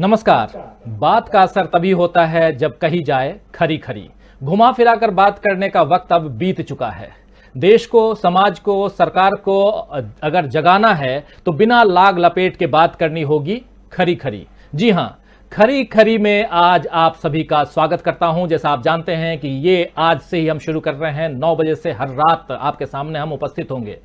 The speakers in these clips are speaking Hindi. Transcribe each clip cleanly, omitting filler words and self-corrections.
नमस्कार। बात का असर तभी होता है जब कही जाए खरी खरी। घुमा फिरा कर बात करने का वक्त अब बीत चुका है। देश को, समाज को, सरकार को अगर जगाना है तो बिना लाग लपेट के बात करनी होगी खरी खरी। जी हां, खरी खरी में आज आप सभी का स्वागत करता हूं। जैसा आप जानते हैं कि ये आज से ही हम शुरू कर रहे हैं, 9 बजे से हर रात आपके सामने हम उपस्थित होंगे।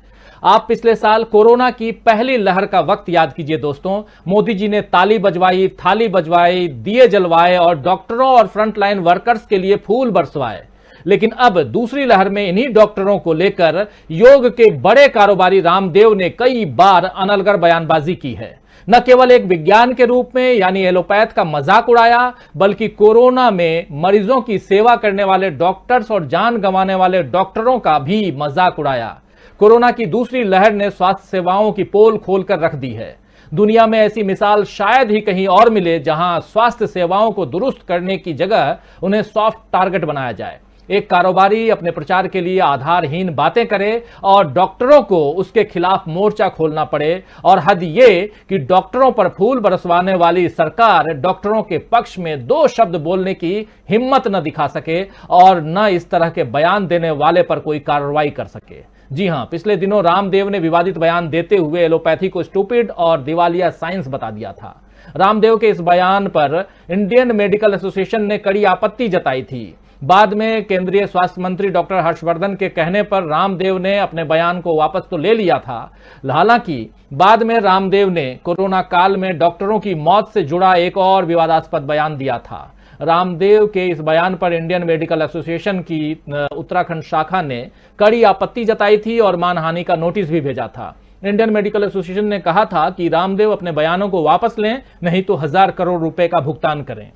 आप पिछले साल कोरोना की पहली लहर का वक्त याद कीजिए दोस्तों। मोदी जी ने ताली बजवाई, थाली बजवाई, दिए जलवाए और डॉक्टरों और फ्रंटलाइन वर्कर्स के लिए फूल बरसवाए। लेकिन अब दूसरी लहर में इन्हीं डॉक्टरों को लेकर योग के बड़े कारोबारी रामदेव ने कई बार अनलगर बयानबाजी की है। न केवल एक विज्ञान के रूप में यानी एलोपैथ का मजाक उड़ाया, बल्कि कोरोना में मरीजों की सेवा करने वाले डॉक्टर्स और जान गंवाने वाले डॉक्टरों का भी मजाक उड़ाया। कोरोना की दूसरी लहर ने स्वास्थ्य सेवाओं की पोल खोलकर रख दी है। दुनिया में ऐसी मिसाल शायद ही कहीं और मिले जहां स्वास्थ्य सेवाओं को दुरुस्त करने की जगह उन्हें सॉफ्ट टारगेट बनाया जाए। एक कारोबारी अपने प्रचार के लिए आधारहीन बातें करे और डॉक्टरों को उसके खिलाफ मोर्चा खोलना पड़े। और हद ये कि डॉक्टरों पर फूल बरसवाने वाली सरकार डॉक्टरों के पक्ष में 2 शब्द बोलने की हिम्मत न दिखा सके और न इस तरह के बयान देने वाले पर कोई कार्रवाई कर सके। जी हां, पिछले दिनों रामदेव ने विवादित बयान देते हुए एलोपैथी को स्टूपिड और दिवालिया साइंस बता दिया था। रामदेव के इस बयान पर इंडियन मेडिकल एसोसिएशन ने कड़ी आपत्ति जताई थी। बाद में केंद्रीय स्वास्थ्य मंत्री डॉक्टर हर्षवर्धन के कहने पर रामदेव ने अपने बयान को वापस तो ले लिया था। हालांकि बाद में रामदेव ने कोरोना काल में डॉक्टरों की मौत से जुड़ा एक और विवादास्पद बयान दिया था। रामदेव के इस बयान पर इंडियन मेडिकल एसोसिएशन की उत्तराखंड शाखा ने कड़ी आपत्ति जताई थी और मानहानि का नोटिस भी भेजा था। इंडियन मेडिकल एसोसिएशन ने कहा था कि रामदेव अपने बयानों को वापस लें, नहीं तो 1000 करोड़ रुपए का भुगतान करें,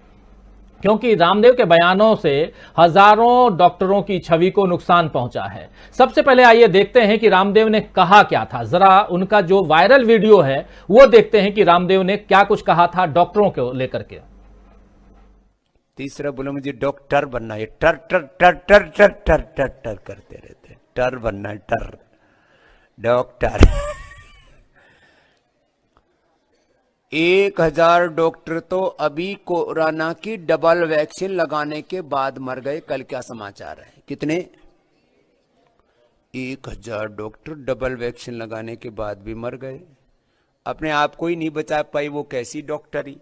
क्योंकि रामदेव के बयानों से हजारों डॉक्टरों की छवि को नुकसान पहुंचा है। सबसे पहले आइए देखते हैं कि रामदेव ने कहा क्या था। जरा उनका जो वायरल वीडियो है वो देखते हैं कि रामदेव ने क्या कुछ कहा था डॉक्टरों को लेकर के। तीसरा बोला मुझे डॉक्टर बनना है, टर टर टर टर टर टर टर टर करते रहते, टर बनना है, टर डॉक्टर। 1000 डॉक्टर तो अभी कोरोना की डबल वैक्सीन लगाने के बाद मर गए। कल क्या समाचार है? कितने? 1000 डॉक्टर डबल वैक्सीन लगाने के बाद भी मर गए। अपने आप को ही नहीं बचा पाई, वो कैसी डॉक्टरी?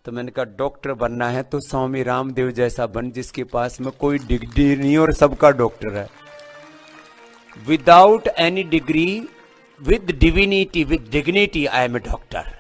तो मैंने कहा डॉक्टर बनना है तो स्वामी रामदेव जैसा बन, जिसके पास में कोई डिग्री नहीं और सबका डॉक्टर है। Without any degree, with divinity, with dignity, I am a doctor.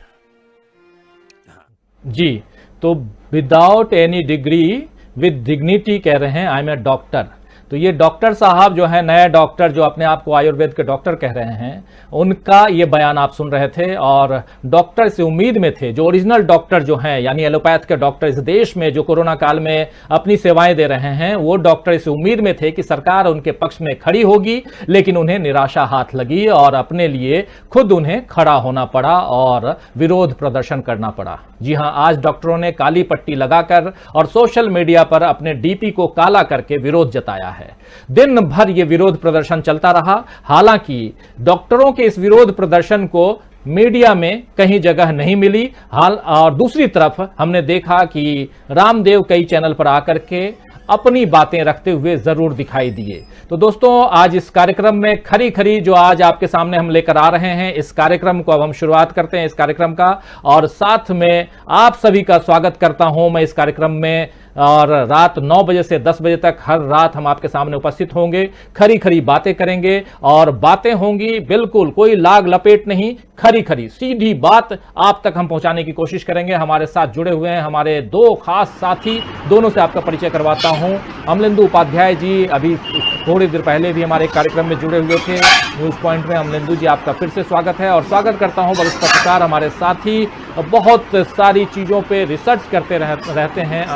जी, तो without any degree with dignity कह रहे हैं, आई एम ए डॉक्टर। तो ये डॉक्टर साहब जो है, नए डॉक्टर जो अपने आप को आयुर्वेद के डॉक्टर कह रहे हैं, उनका ये बयान आप सुन रहे थे। और डॉक्टर से उम्मीद में थे, जो ओरिजिनल डॉक्टर जो हैं यानी एलोपैथ के डॉक्टर इस देश में जो कोरोना काल में अपनी सेवाएं दे रहे हैं, वो डॉक्टर इस उम्मीद में थे कि सरकार उनके पक्ष में खड़ी होगी। लेकिन उन्हें निराशा हाथ लगी और अपने लिए खुद उन्हें खड़ा होना पड़ा और विरोध प्रदर्शन करना पड़ा। जी हां, आज डॉक्टरों ने काली पट्टी लगाकर और सोशल मीडिया पर अपने डीपी को काला करके विरोध जताया है। दिन भर यह विरोध प्रदर्शन चलता रहा। हालांकि डॉक्टरों के इस विरोध प्रदर्शन को मीडिया में कहीं जगह नहीं मिली। और दूसरी तरफ हमने देखा कि रामदेव कई चैनल पर आकर के अपनी बातें रखते हुए जरूर दिखाई दिए। तो दोस्तों, आज इस कार्यक्रम में खरी खरी जो आज आपके सामने हम लेकर आ रहे हैं, इस कार्यक्रम को अब हम शुरुआत करते हैं इस कार्यक्रम का। और साथ में आप सभी का स्वागत करता हूं मैं इस कार्यक्रम में। और रात 9 बजे से 10 बजे तक हर रात हम आपके सामने उपस्थित होंगे, खरी खरी बातें करेंगे। और बातें होंगी बिल्कुल कोई लाग लपेट नहीं, खरी खरी सीधी बात आप तक हम पहुंचाने की कोशिश करेंगे। हमारे साथ जुड़े हुए हैं हमारे 2 खास साथी, दोनों से आपका परिचय करवाता हूं। अमलेंदु उपाध्याय जी अभी थोड़ी देर पहले भी हमारे कार्यक्रम में जुड़े हुए थे न्यूज पॉइंट में। अमलेंदु जी, आपका फिर से स्वागत है। और स्वागत करता हूं वरिष्ठ पत्रकार, हमारे साथी बहुत सारी चीजों पर रिसर्च करते रहते हैं,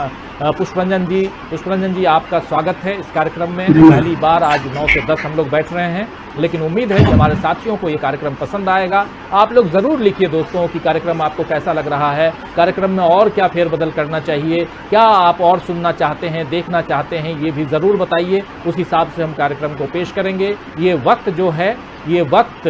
पुष्परंजन जी। पुष्परंजन जी, आपका स्वागत है इस कार्यक्रम में। पहली बार आज 9 से 10 हम लोग बैठ रहे हैं, लेकिन उम्मीद है कि हमारे साथियों को ये कार्यक्रम पसंद आएगा। आप लोग जरूर लिखिए दोस्तों कि कार्यक्रम आपको कैसा लग रहा है, कार्यक्रम में और क्या फेरबदल करना चाहिए, क्या आप और सुनना चाहते हैं, देखना चाहते हैं, ये भी जरूर बताइए। उस हिसाब से हम कार्यक्रम को पेश करेंगे। ये वक्त जो है, ये वक्त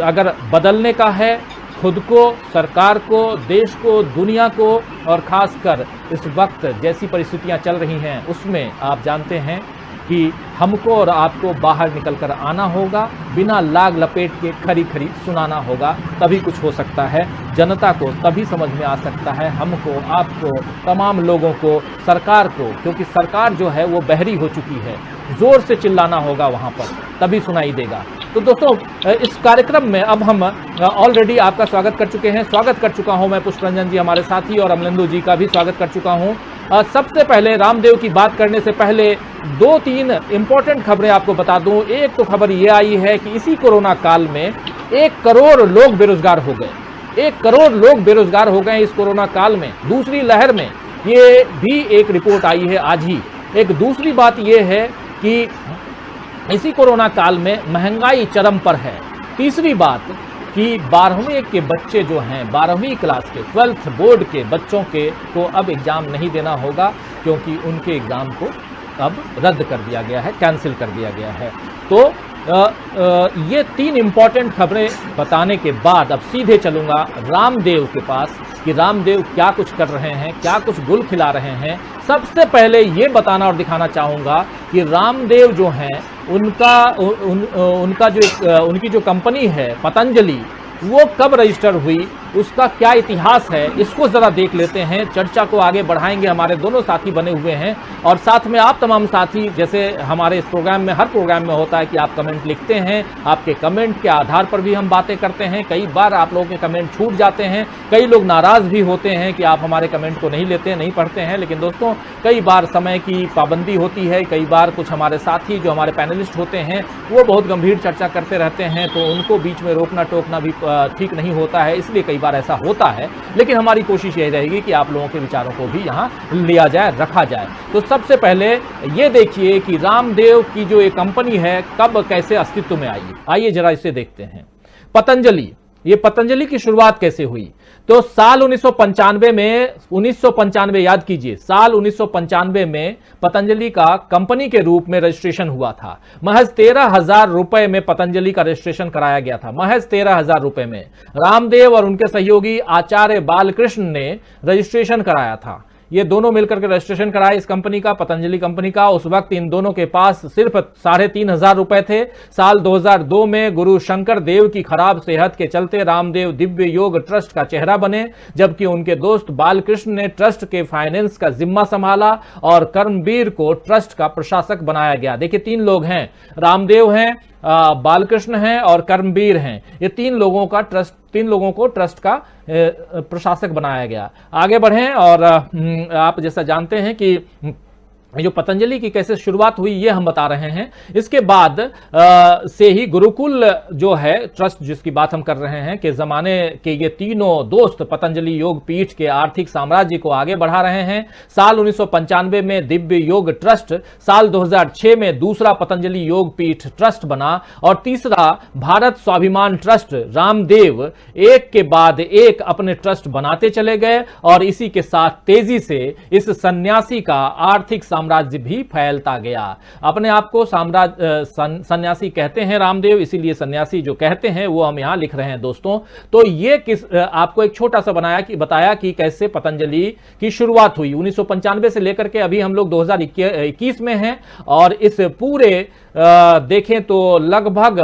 अगर बदलने का है खुद को, सरकार को, देश को, दुनिया को और खासकर इस वक्त जैसी परिस्थितियां चल रही हैं उसमें आप जानते हैं कि हमको और आपको बाहर निकलकर आना होगा, बिना लाग लपेट के खरी खरी सुनाना होगा, तभी कुछ हो सकता है। जनता को तभी समझ में आ सकता है, हमको, आपको, तमाम लोगों को, सरकार को, क्योंकि सरकार जो है वो बहरी हो चुकी है। जोर से चिल्लाना होगा वहाँ पर, तभी सुनाई देगा। तो दोस्तों इस कार्यक्रम में अब हम ऑलरेडी आपका स्वागत कर चुके हैं। स्वागत कर चुका हूं मैं पुष्परंजन जी हमारे साथी, और अमलेंदु जी का भी स्वागत कर चुका हूं। सबसे पहले रामदेव की बात करने से पहले 2-3 इंपॉर्टेंट खबरें आपको बता दूं। एक तो खबर ये आई है कि इसी कोरोना काल में 1 करोड़ लोग बेरोजगार हो गए। 1 करोड़ लोग बेरोजगार हो गए इस कोरोना काल में, दूसरी लहर में। ये भी एक रिपोर्ट आई है आज ही। एक दूसरी बात यह है कि इसी कोरोना काल में महंगाई चरम पर है। तीसरी बात कि 12वीं के बच्चे जो हैं, 12वीं क्लास के, 12th बोर्ड के बच्चों को अब एग्ज़ाम नहीं देना होगा, क्योंकि उनके एग्ज़ाम को अब रद्द कर दिया गया है, कैंसिल कर दिया गया है। तो ये 3 इंपॉर्टेंट खबरें बताने के बाद अब सीधे चलूँगा रामदेव के पास कि रामदेव क्या कुछ कर रहे हैं, क्या कुछ गुल खिला रहे हैं। सबसे पहले ये बताना और दिखाना चाहूँगा कि रामदेव जो हैं उनकी जो कंपनी है पतंजलि, वो कब रजिस्टर हुई, उसका क्या इतिहास है, इसको ज़रा देख लेते हैं। चर्चा को आगे बढ़ाएंगे, हमारे दोनों साथी बने हुए हैं, और साथ में आप तमाम साथी, जैसे हमारे इस प्रोग्राम में, हर प्रोग्राम में होता है कि आप कमेंट लिखते हैं, आपके कमेंट के आधार पर भी हम बातें करते हैं। कई बार आप लोगों के कमेंट छूट जाते हैं, कई लोग नाराज़ भी होते हैं कि आप हमारे कमेंट को नहीं लेते, नहीं पढ़ते हैं। लेकिन दोस्तों, कई बार समय की पाबंदी होती है, कई बार कुछ हमारे साथी जो हमारे पैनलिस्ट होते हैं वो बहुत गंभीर चर्चा करते रहते हैं, तो उनको बीच में रोकना टोकना भी ठीक नहीं होता है, इसलिए कई बार ऐसा होता है। लेकिन हमारी कोशिश यही रहेगी कि आप लोगों के विचारों को भी यहाँ लिया जाए, रखा जाए। तो सबसे पहले ये देखिए कि रामदेव की जो ये कंपनी है कब कैसे अस्तित्व में आई। आइए जरा इसे देखते हैं। पतंजलि, ये पतंजलि की शुरुआत कैसे हुई? तो साल 1995 में, 1995 याद कीजिए, साल 1995 में पतंजलि का कंपनी के रूप में रजिस्ट्रेशन हुआ था। महज 13,000 रुपए में पतंजलि का रजिस्ट्रेशन कराया गया था, महज 13,000 रुपए में। रामदेव और उनके सहयोगी आचार्य बालकृष्ण ने रजिस्ट्रेशन कराया था। ये दोनों मिलकर के रजिस्ट्रेशन कराए इस कंपनी का, पतंजलि कंपनी का। उस वक्त इन दोनों के पास सिर्फ 3,500 रुपए थे। साल 2002 में गुरु शंकर देव की खराब सेहत के चलते रामदेव दिव्य योग ट्रस्ट का चेहरा बने, जबकि उनके दोस्त बालकृष्ण ने ट्रस्ट के फाइनेंस का जिम्मा संभाला और कर्मवीर को ट्रस्ट का प्रशासक बनाया गया। देखिए 3 लोग हैं, रामदेव हैं, बालकृष्ण हैं और कर्मवीर हैं। ये 3 लोगों को ट्रस्ट का प्रशासक बनाया गया। आगे बढ़ें, और आप जैसा जानते हैं कि जो पतंजलि की कैसे शुरुआत हुई ये हम बता रहे हैं। इसके बाद से ही गुरुकुल जो है ट्रस्ट जिसकी बात हम कर रहे हैं, के जमाने के ये तीनों दोस्त पतंजलि योग पीठ के आर्थिक साम्राज्य को आगे बढ़ा रहे हैं। साल 1995 में दिव्य योग ट्रस्ट, साल 2006 में दूसरा पतंजलि योग पीठ ट्रस्ट बना, और तीसरा भारत स्वाभिमान ट्रस्ट। रामदेव एक के बाद एक अपने ट्रस्ट बनाते चले गए, और इसी के साथ तेजी से इस सन्यासी का आर्थिक साम्राज्य भी फैलता गया। अपने आप को सन्यासी कहते हैं रामदेव, इसीलिए सन्यासी जो कहते हैं वो हम यहां लिख रहे हैं दोस्तों। तो ये आपको एक छोटा सा बताया कि कैसे पतंजलि की शुरुआत हुई 1995 से लेकर के अभी हम लोग 2021 में हैं, और इस पूरे देखें तो लगभग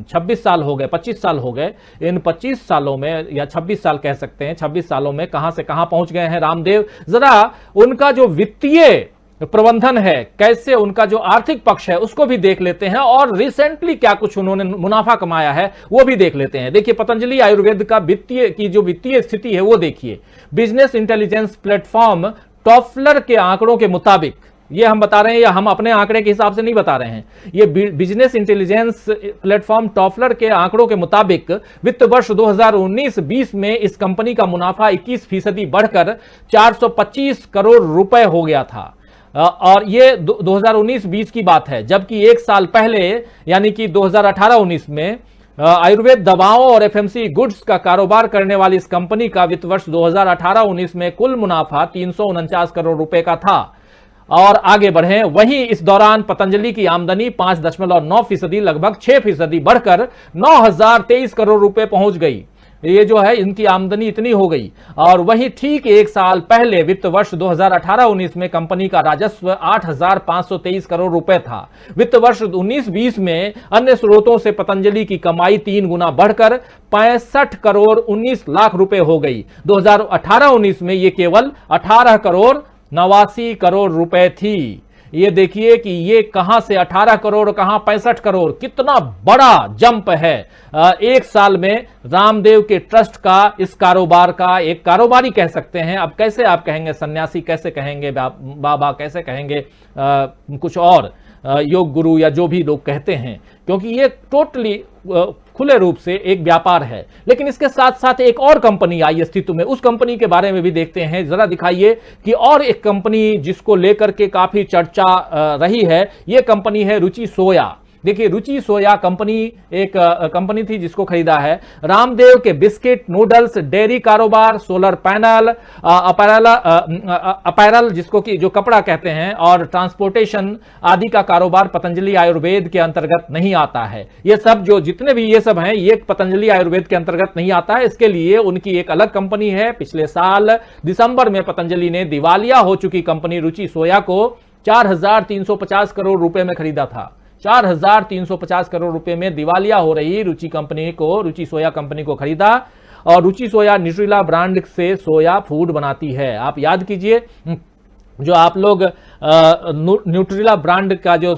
26 साल हो गए, 25 साल हो गए। इन 25 सालों में, या 26 साल कह सकते हैं, 26 सालों में कहां से कहां पहुंच गए हैं रामदेव। जरा उनका जो वित्तीय प्रबंधन है, कैसे उनका जो आर्थिक पक्ष है उसको भी देख लेते हैं, और रिसेंटली क्या कुछ उन्होंने मुनाफा कमाया है वो भी देख लेते हैं। देखिए पतंजलि आयुर्वेद का वित्तीय स्थिति है वो देखिए। बिजनेस इंटेलिजेंस प्लेटफॉर्म टॉफलर के आंकड़ों के मुताबिक, ये हम बता रहे हैं या हम अपने आंकड़े के हिसाब से नहीं बता रहे हैं, ये बिजनेस इंटेलिजेंस प्लेटफॉर्म टॉफलर के आंकड़ों के मुताबिक वित्त वर्ष 2019-20 में इस कंपनी का मुनाफा 21% बढ़कर 425 करोड़ रुपए हो गया था। और ये 2019-20 की बात है, जबकि एक साल पहले यानी कि 2018-19 में आयुर्वेद दवाओं और एफएमसी गुड्स का कारोबार करने वाली इस कंपनी का वित्त वर्ष 2018-19 में कुल मुनाफा 349 करोड़ रुपए का था। और आगे बढ़े। वहीं इस दौरान पतंजलि की आमदनी 5.9% लगभग 6% बढ़कर 9,023 करोड़ रुपए पहुंच गई। ये जो है इनकी आमदनी इतनी हो गई। और वहीं ठीक एक साल पहले वित्त वर्ष 2018-19 में कंपनी का राजस्व 8,523 करोड़ रुपए था। वित्त वर्ष 19-20 में अन्य स्रोतों से पतंजलि की कमाई 3 गुना बढ़कर 65 करोड़ 19 लाख रुपए हो गई। 2018-19 में ये केवल 18 करोड़ 89 करोड़ रुपए थी। ये देखिए कि ये कहां से 18 करोड़, कहां 65 करोड़, कितना बड़ा जंप है एक साल में रामदेव के ट्रस्ट का, इस कारोबार का। एक कारोबारी कह सकते हैं, अब कैसे आप कहेंगे सन्यासी, कैसे कहेंगे बाबा, कैसे कहेंगे कुछ और योग गुरु या जो भी लोग कहते हैं, क्योंकि ये टोटली खुले रूप से एक व्यापार है। लेकिन इसके साथ साथ एक और कंपनी आई अस्तित्व में, उस कंपनी के बारे में भी देखते हैं। जरा दिखाइए कि और एक कंपनी जिसको लेकर के काफी चर्चा रही है, यह कंपनी है रुचि सोया। देखिए रुचि सोया कंपनी एक कंपनी थी जिसको खरीदा है। रामदेव के बिस्किट, नूडल्स, डेयरी कारोबार, सोलर पैनल, अपैरल जिसको कि जो कपड़ा कहते हैं, और ट्रांसपोर्टेशन आदि का कारोबार पतंजलि आयुर्वेद के अंतर्गत नहीं आता है। ये सब जो जितने भी ये सब हैं, ये पतंजलि आयुर्वेद के अंतर्गत नहीं आता है। इसके लिए उनकी एक अलग कंपनी है। पिछले साल दिसंबर में पतंजलि ने दिवालिया हो चुकी कंपनी रुचि सोया को 4,350 करोड़ रुपए में खरीदा था। 4,350 करोड़ रुपए में दिवालिया हो रही रुचि सोया कंपनी को खरीदा। और रुचि सोया न्यूट्रिला ब्रांड से सोया फूड बनाती है। आप याद कीजिए, जो आप लोग न्यूट्रिला ब्रांड का जो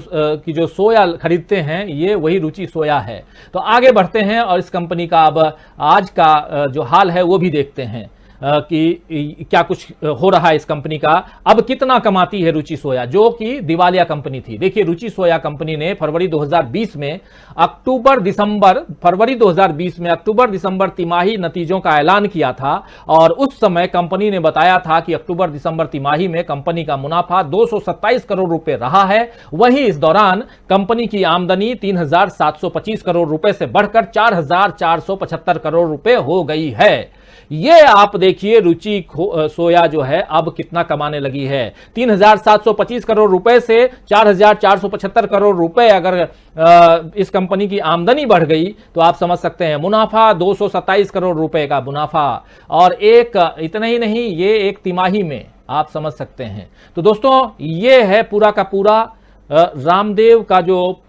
सोया खरीदते हैं, ये वही रुचि सोया है। तो आगे बढ़ते हैं और इस कंपनी का अब आज का जो हाल है वो भी देखते हैं कि क्या कुछ हो रहा है इस कंपनी का। अब कितना कमाती है रुचि सोया, जो कि दिवालिया कंपनी थी। देखिए रुचि सोया कंपनी ने फरवरी 2020 में अक्टूबर दिसंबर तिमाही नतीजों का ऐलान किया था। और उस समय कंपनी ने बताया था कि अक्टूबर दिसंबर तिमाही में कंपनी का मुनाफा 227 करोड़ रुपए रहा है। वहीं इस दौरान कंपनी की आमदनी 3,725 करोड़ रुपए से बढ़कर 4,475 करोड़ रुपए हो गई है। ये आप देखिए रुचि सोया जो है अब कितना कमाने लगी है। 3,725 करोड़ रुपए से 4,475 करोड़ रुपए अगर इस कंपनी की आमदनी बढ़ गई तो आप समझ सकते हैं मुनाफा 227 करोड़ रुपए का मुनाफा। और इतना ही नहीं, ये एक तिमाही में आप समझ सकते हैं। तो दोस्तों ये है पूरा का पूरा रामदेव का जो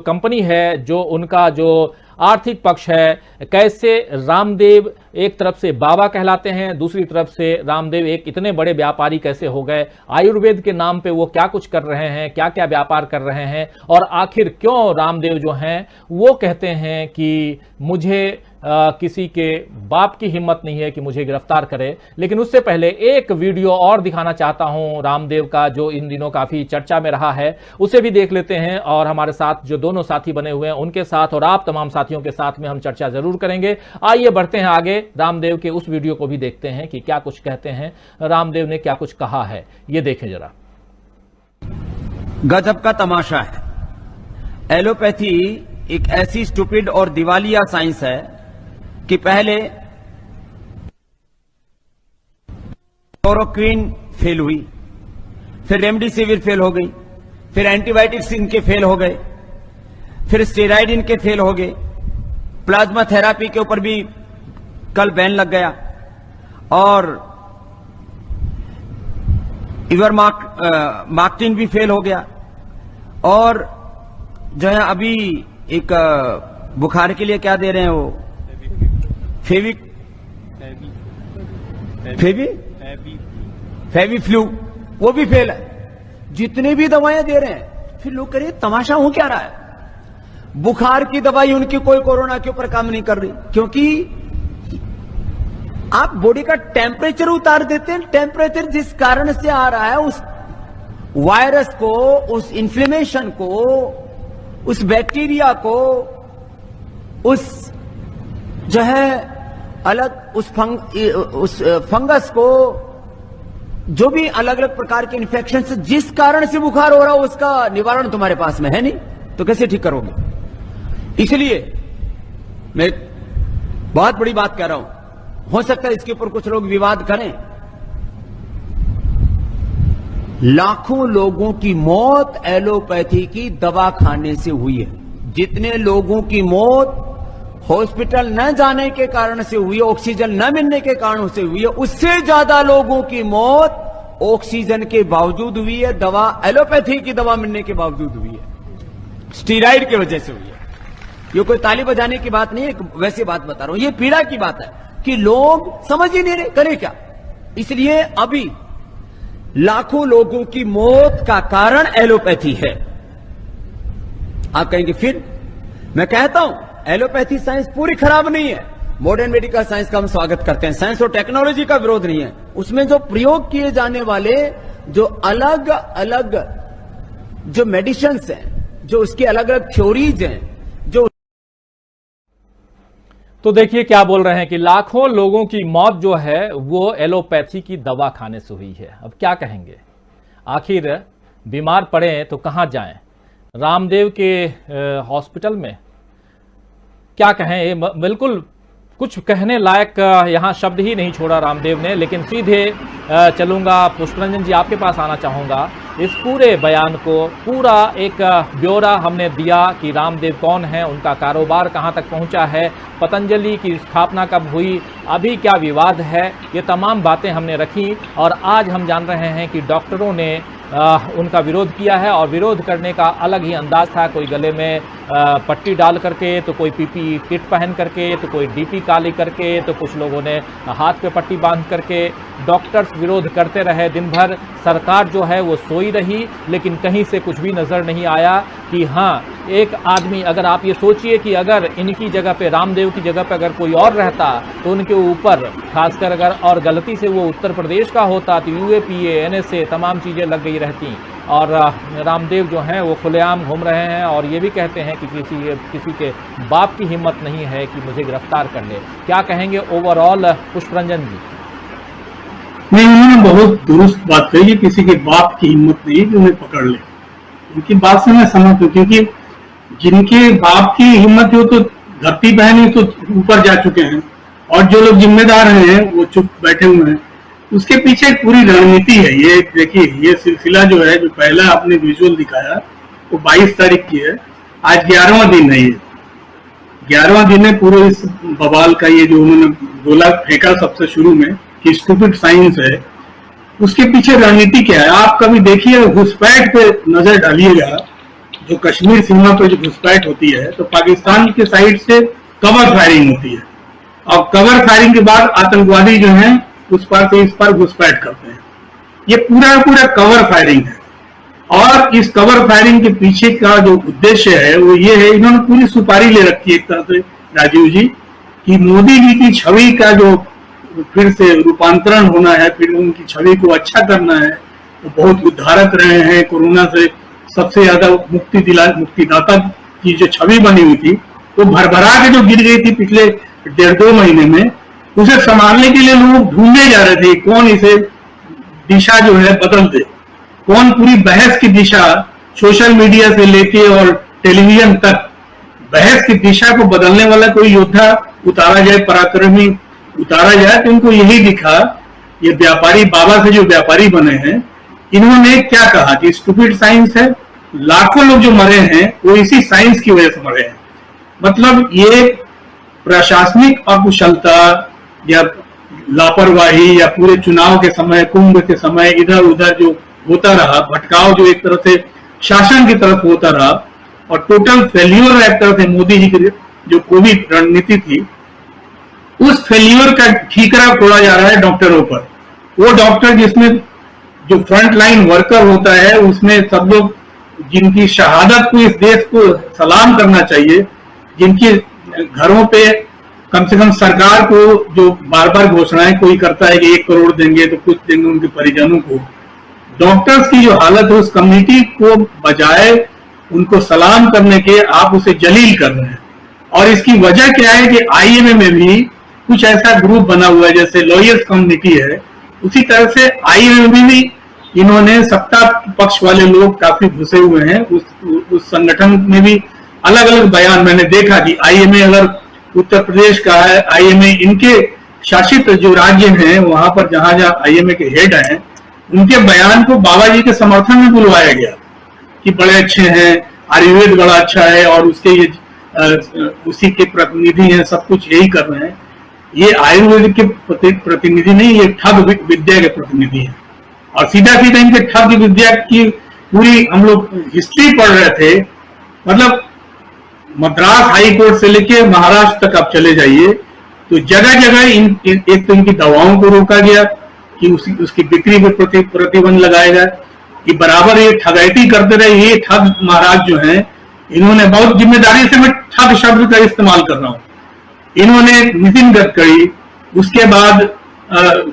कंपनी है, जो उनका जो आर्थिक पक्ष है, कैसे रामदेव एक तरफ से बाबा कहलाते हैं, दूसरी तरफ से रामदेव एक इतने बड़े व्यापारी कैसे हो गए, आयुर्वेद के नाम पे वो क्या कुछ कर रहे हैं, क्या क्या व्यापार कर रहे हैं, और आखिर क्यों रामदेव जो हैं वो कहते हैं कि मुझे किसी के बाप की हिम्मत नहीं है कि मुझे गिरफ्तार करे। लेकिन उससे पहले एक वीडियो और दिखाना चाहता हूं रामदेव का, जो इन दिनों काफी चर्चा में रहा है, उसे भी देख लेते हैं। और हमारे साथ जो दोनों साथी बने हुए हैं उनके साथ और आप तमाम साथियों के साथ में हम चर्चा जरूर करेंगे। आइए बढ़ते हैं आगे, रामदेव के उस वीडियो को भी देखते हैं कि क्या कुछ कहते हैं, रामदेव ने क्या कुछ कहा है, ये देखें जरा। गजब का तमाशा है। एलोपैथी एक ऐसी स्टूपिड और दिवालिया साइंस है कि पहले क्लोरोक्विन फेल हुई, फिर रेमडेसिविर फेल हो गई, फिर एंटीबायोटिक्स इनके फेल हो गए, फिर स्टेरॉइड इनके फेल हो गए, प्लाज्मा थेरापी के ऊपर भी कल बैन लग गया, और इवरमाक्टिन भी फेल हो गया, और जो है अभी एक बुखार के लिए क्या दे रहे हैं वो फेविफ्लू, वो भी फेल है। जितने भी दवाएं दे रहे हैं, फिर लोग कह रहे तमाशा हो क्या रहा है। बुखार की दवाई उनकी कोई कोरोना के ऊपर काम नहीं कर रही, क्योंकि आप बॉडी का टेम्परेचर उतार देते हैं। टेम्परेचर जिस कारण से आ रहा है, उस वायरस को, उस इन्फ्लेमेशन को, उस बैक्टीरिया को, उस जो है अलग उस फंगस को, जो भी अलग अलग प्रकार के इन्फेक्शन से जिस कारण से बुखार हो रहा हो, उसका निवारण तुम्हारे पास में है नहीं, तो कैसे ठीक करोगे। इसलिए मैं बहुत बड़ी बात कह रहा हूं, हो सकता है इसके ऊपर कुछ लोग विवाद करें, लाखों लोगों की मौत एलोपैथी की दवा खाने से हुई है। जितने लोगों की मौत हॉस्पिटल न जाने के कारण से हुई है, ऑक्सीजन न मिलने के कारण से हुई है, उससे ज्यादा लोगों की मौत ऑक्सीजन के बावजूद हुई है, दवा एलोपैथी की दवा मिलने के बावजूद हुई है, स्टीराइड की वजह से हुई है। ये कोई ताली बजाने की बात नहीं है, वैसी बात बता रहा हूं। ये पीड़ा की बात है कि लोग समझ ही नहीं रहे करें क्या। इसलिए अभी लाखों लोगों की मौत का कारण एलोपैथी है। आप कहेंगे फिर, मैं कहता हूं एलोपैथी साइंस पूरी खराब नहीं है। मॉडर्न मेडिकल साइंस का हम स्वागत करते हैं, साइंस और टेक्नोलॉजी का विरोध नहीं है। उसमें जो प्रयोग किए जाने वाले जो अलग अलग जो मेडिसिन्स हैं, जो उसकी अलग अलग थ्योरीज हैं, जो तो देखिए क्या बोल रहे हैं कि लाखों लोगों की मौत जो है वो एलोपैथी की दवा खाने से हुई है। अब क्या कहेंगे, आखिर बीमार पड़े तो कहां जाएं? रामदेव के हॉस्पिटल में क्या कहें, बिल्कुल कुछ कहने लायक यहाँ शब्द ही नहीं छोड़ा रामदेव ने। लेकिन सीधे चलूंगा, पुष्परंजन जी आपके पास आना चाहूँगा। इस पूरे बयान को पूरा एक ब्यौरा हमने दिया कि रामदेव कौन है, उनका कारोबार कहाँ तक पहुँचा है, पतंजलि की स्थापना कब हुई, अभी क्या विवाद है, ये तमाम बातें हमने रखी। और आज हम जान रहे हैं कि डॉक्टरों ने उनका विरोध किया है, और विरोध करने का अलग ही अंदाज था। कोई गले में पट्टी डाल करके, तो कोई पीपी किट पहन करके, तो कोई डीपी काली करके, तो कुछ लोगों ने हाथ पे पट्टी बांध करके। डॉक्टर्स विरोध करते रहे दिन भर, सरकार जो है वो सोई रही, लेकिन कहीं से कुछ भी नज़र नहीं आया कि हाँ एक आदमी, अगर आप ये सोचिए कि अगर इनकी जगह पे, रामदेव की जगह पे अगर कोई और रहता तो उनके ऊपर, खासकर अगर और गलती से वो उत्तर प्रदेश का होता तो यूएपीए, एनएसए तमाम चीज़ें लग गई रहती। और रामदेव जो हैं वो खुलेआम घूम रहे हैं और ये भी कहते हैं कि किसी के बाप की हिम्मत नहीं है कि मुझे गिरफ्तार कर ले। क्या कहेंगे ओवरऑल पुष्परंजन जी? नहीं, उन्होंने बहुत दुरुस्त बात कही है, किसी के बाप की हिम्मत नहीं है कि उन्हें पकड़ ले। उनकी बात से मैं सहमत हूँ, क्योंकि जिनके बाप की हिम्मत हो तो धरती बहन तो ऊपर जा चुके हैं, और जो लोग जिम्मेदार हैं वो चुप बैठे हुए हैं। उसके पीछे एक पूरी रणनीति है। ये देखिए, ये सिलसिला जो है, जो पहला आपने विजुअल दिखाया वो 22 तारीख की है, आज 11वां दिन है। ये 11वां दिन है पूरे इस बवाल का। ये जो उन्होंने गोला फेंका सबसे शुरू में कि स्टूपिड साइंस है, उसके पीछे रणनीति क्या है आप कभी देखिए। घुसपैठ पे नजर डालिएगा, जो कश्मीर सीमा पे जो घुसपैठ होती है तो पाकिस्तान के साइड से कवर फायरिंग होती है, और कवर फायरिंग के बाद आतंकवादी जो हैं उस पार से इस पार घुसपैठ करते हैं। ये पूरा कवर फायरिंग है, और इस कवर फायरिंग के पीछे का जो उद्देश्य है वो ये है, इन्होंने पूरी सुपारी ले रखी है एक तरह से राजीव जी, कि मोदी जी की छवि का जो फिर से रूपांतरण होना है, फिर उनकी छवि को अच्छा करना है। वो बहुत उद्धारक रहे हैं, कोरोना से सबसे ज्यादा मुक्तिदाता की जो छवि बनी हुई थी वो भरभरा के जो गिर गई थी पिछले 1.5-2 महीने में, उसे संभालने के लिए लोग ढूंढे जा रहे थे कौन इसे दिशा जो है बदल दे, कौन पूरी बहस की दिशा सोशल मीडिया से लेके और टेलीविजन तक बहस की दिशा को बदलने वाला कोई योद्धा उतारा जाए, पराक्रमी उतारा जाए। तो उनको यही दिखा, ये व्यापारी बाबा से जो व्यापारी बने हैं, इन्होंने क्या कहा कि स्टूपिड साइंस है। लाखों लोग जो मरे हैं वो इसी साइंस की वजह से मरे हैं। मतलब ये प्रशासनिक अकुशलता या लापरवाही, या पूरे चुनाव के समय, कुंभ के समय इधर उधर जो होता रहा भटकाव, जो एक तरह से शासन की तरफ होता रहा, और टोटल फेल्यूर एक तरह से मोदी जी की जो कोविड रणनीति थी, उस फेल्यूर का ठीकरा फोड़ा जा रहा है डॉक्टरों पर। वो डॉक्टर जिसमें जो फ्रंट लाइन वर्कर होता है, उसमें सब लोग जिनकी शहादत को इस देश को सलाम करना चाहिए, जिनके घरों पे कम से कम सरकार को जो बार बार घोषणाएं कोई करता है कि 1 करोड़ देंगे तो कुछ देंगे उनके परिजनों को, डॉक्टर्स की जो हालत है उस कम्युनिटी को बजाय उनको सलाम करने के आप उसे जलील कर रहे हैं। और इसकी वजह क्या है कि आईएमए में भी कुछ ऐसा ग्रुप बना हुआ है, जैसे लॉयर्स कम्युनिटी है, उसी तरह से आईएमए में भी इन्होंने सत्ता पक्ष वाले लोग काफी घुसे हुए हैं। उस संगठन में भी अलग अलग बयान मैंने देखा कि आईएमए अगर उत्तर प्रदेश का है, आईएमए इनके शासित जो राज्य हैं वहां पर जहां जहां आईएमए के हेड हैं उनके बयान को बाबा जी के समर्थन में बुलवाया गया कि बड़े अच्छे हैं, आयुर्वेद बड़ा अच्छा है और उसके ये उसी के प्रतिनिधि हैं, सब कुछ यही कर रहे हैं। ये आयुर्वेद के प्रतिनिधि नहीं, ये ठग विद्या के प्रतिनिधि हैं। और सीधा सीधा इनके ठग विद्या की पूरी हम लोग हिस्ट्री पढ़ रहे थे। मतलब मद्रास हाई कोर्ट से लेके महाराष्ट्र तक आप चले जाइए तो जगह जगह एक तो इनकी दवाओं को रोका गया कि उसकी बिक्री पर प्रतिबंध लगाया गया, कि बराबर ये ठगैती करते रहे। ये ठग महाराज जो हैं, इन्होंने बहुत जिम्मेदारी से, मैं ठग शब्द का इस्तेमाल कर रहा हूं, इन्होंने नितिन गडकरी, उसके बाद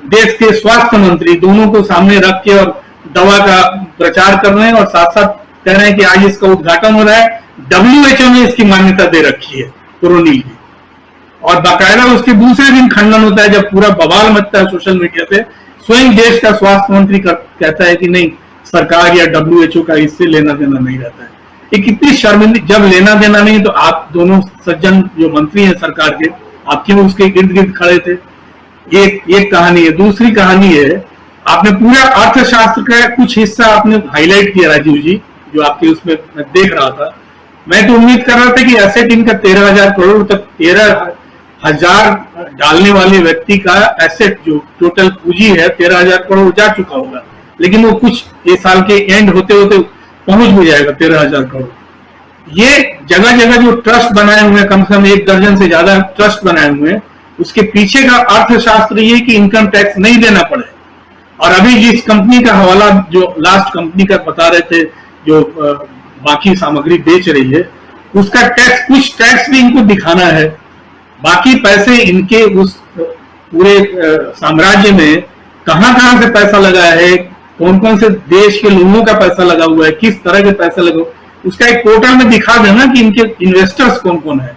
देश के स्वास्थ्य मंत्री, दोनों को सामने रख के और दवा का प्रचार कर रहे हैं और साथ साथ कह रहे हैं कि आज इसका उद्घाटन हो रहा है। WHO ने इसकी मान्यता दे रखी है कोरोनिल की, और बाकायदा उसके दूसरे दिन खंडन होता है जब पूरा बवाल मचता है सोशल मीडिया पे। स्वयं देश का स्वास्थ्य मंत्री कहता है कि नहीं, सरकार या WHO का इससे लेना देना नहीं रहता है। ये कितनी शर्मिंदगी, जब लेना देना नहीं तो आप दोनों सज्जन जो मंत्री हैं सरकार के, आप क्यों उसके इर्द गिर्द खड़े थे? एक कहानी है। दूसरी कहानी है, आपने पूरा अर्थशास्त्र का कुछ हिस्सा आपने हाईलाइट किया राजीव जी, जो आपके उसमें मैं देख रहा था। मैं तो उम्मीद कर रहा था कि एसेट इनका 13,000 करोड़ तक, 13,000 डालने वाले व्यक्ति का एसेट जो टोटल पूंजी है 13,000 करोड़ जा चुका होगा, लेकिन वो कुछ ये साल के एंड होते होते पहुंच भी जाएगा 13,000 करोड़। ये जगह जगह जो ट्रस्ट बनाए हुए हैं, कम से कम 1 दर्जन से ज्यादा ट्रस्ट बनाए हुए हैं, उसके पीछे का अर्थशास्त्र ये कि इनकम टैक्स नहीं देना पड़े। और अभी जिस कंपनी का हवाला जो लास्ट कंपनी का बता रहे थे, जो बाकी सामग्री बेच रही है, उसका टैक्स, कुछ टैक्स भी इनको दिखाना है। बाकी पैसे इनके उस पूरे साम्राज्य में कहां कहां से पैसा लगा है, कौन कौन से देश के लोगों का पैसा लगा हुआ है, किस तरह के पैसा लगा, उसका एक पोर्टल में दिखा देना कि इनके इन्वेस्टर्स कौन कौन है,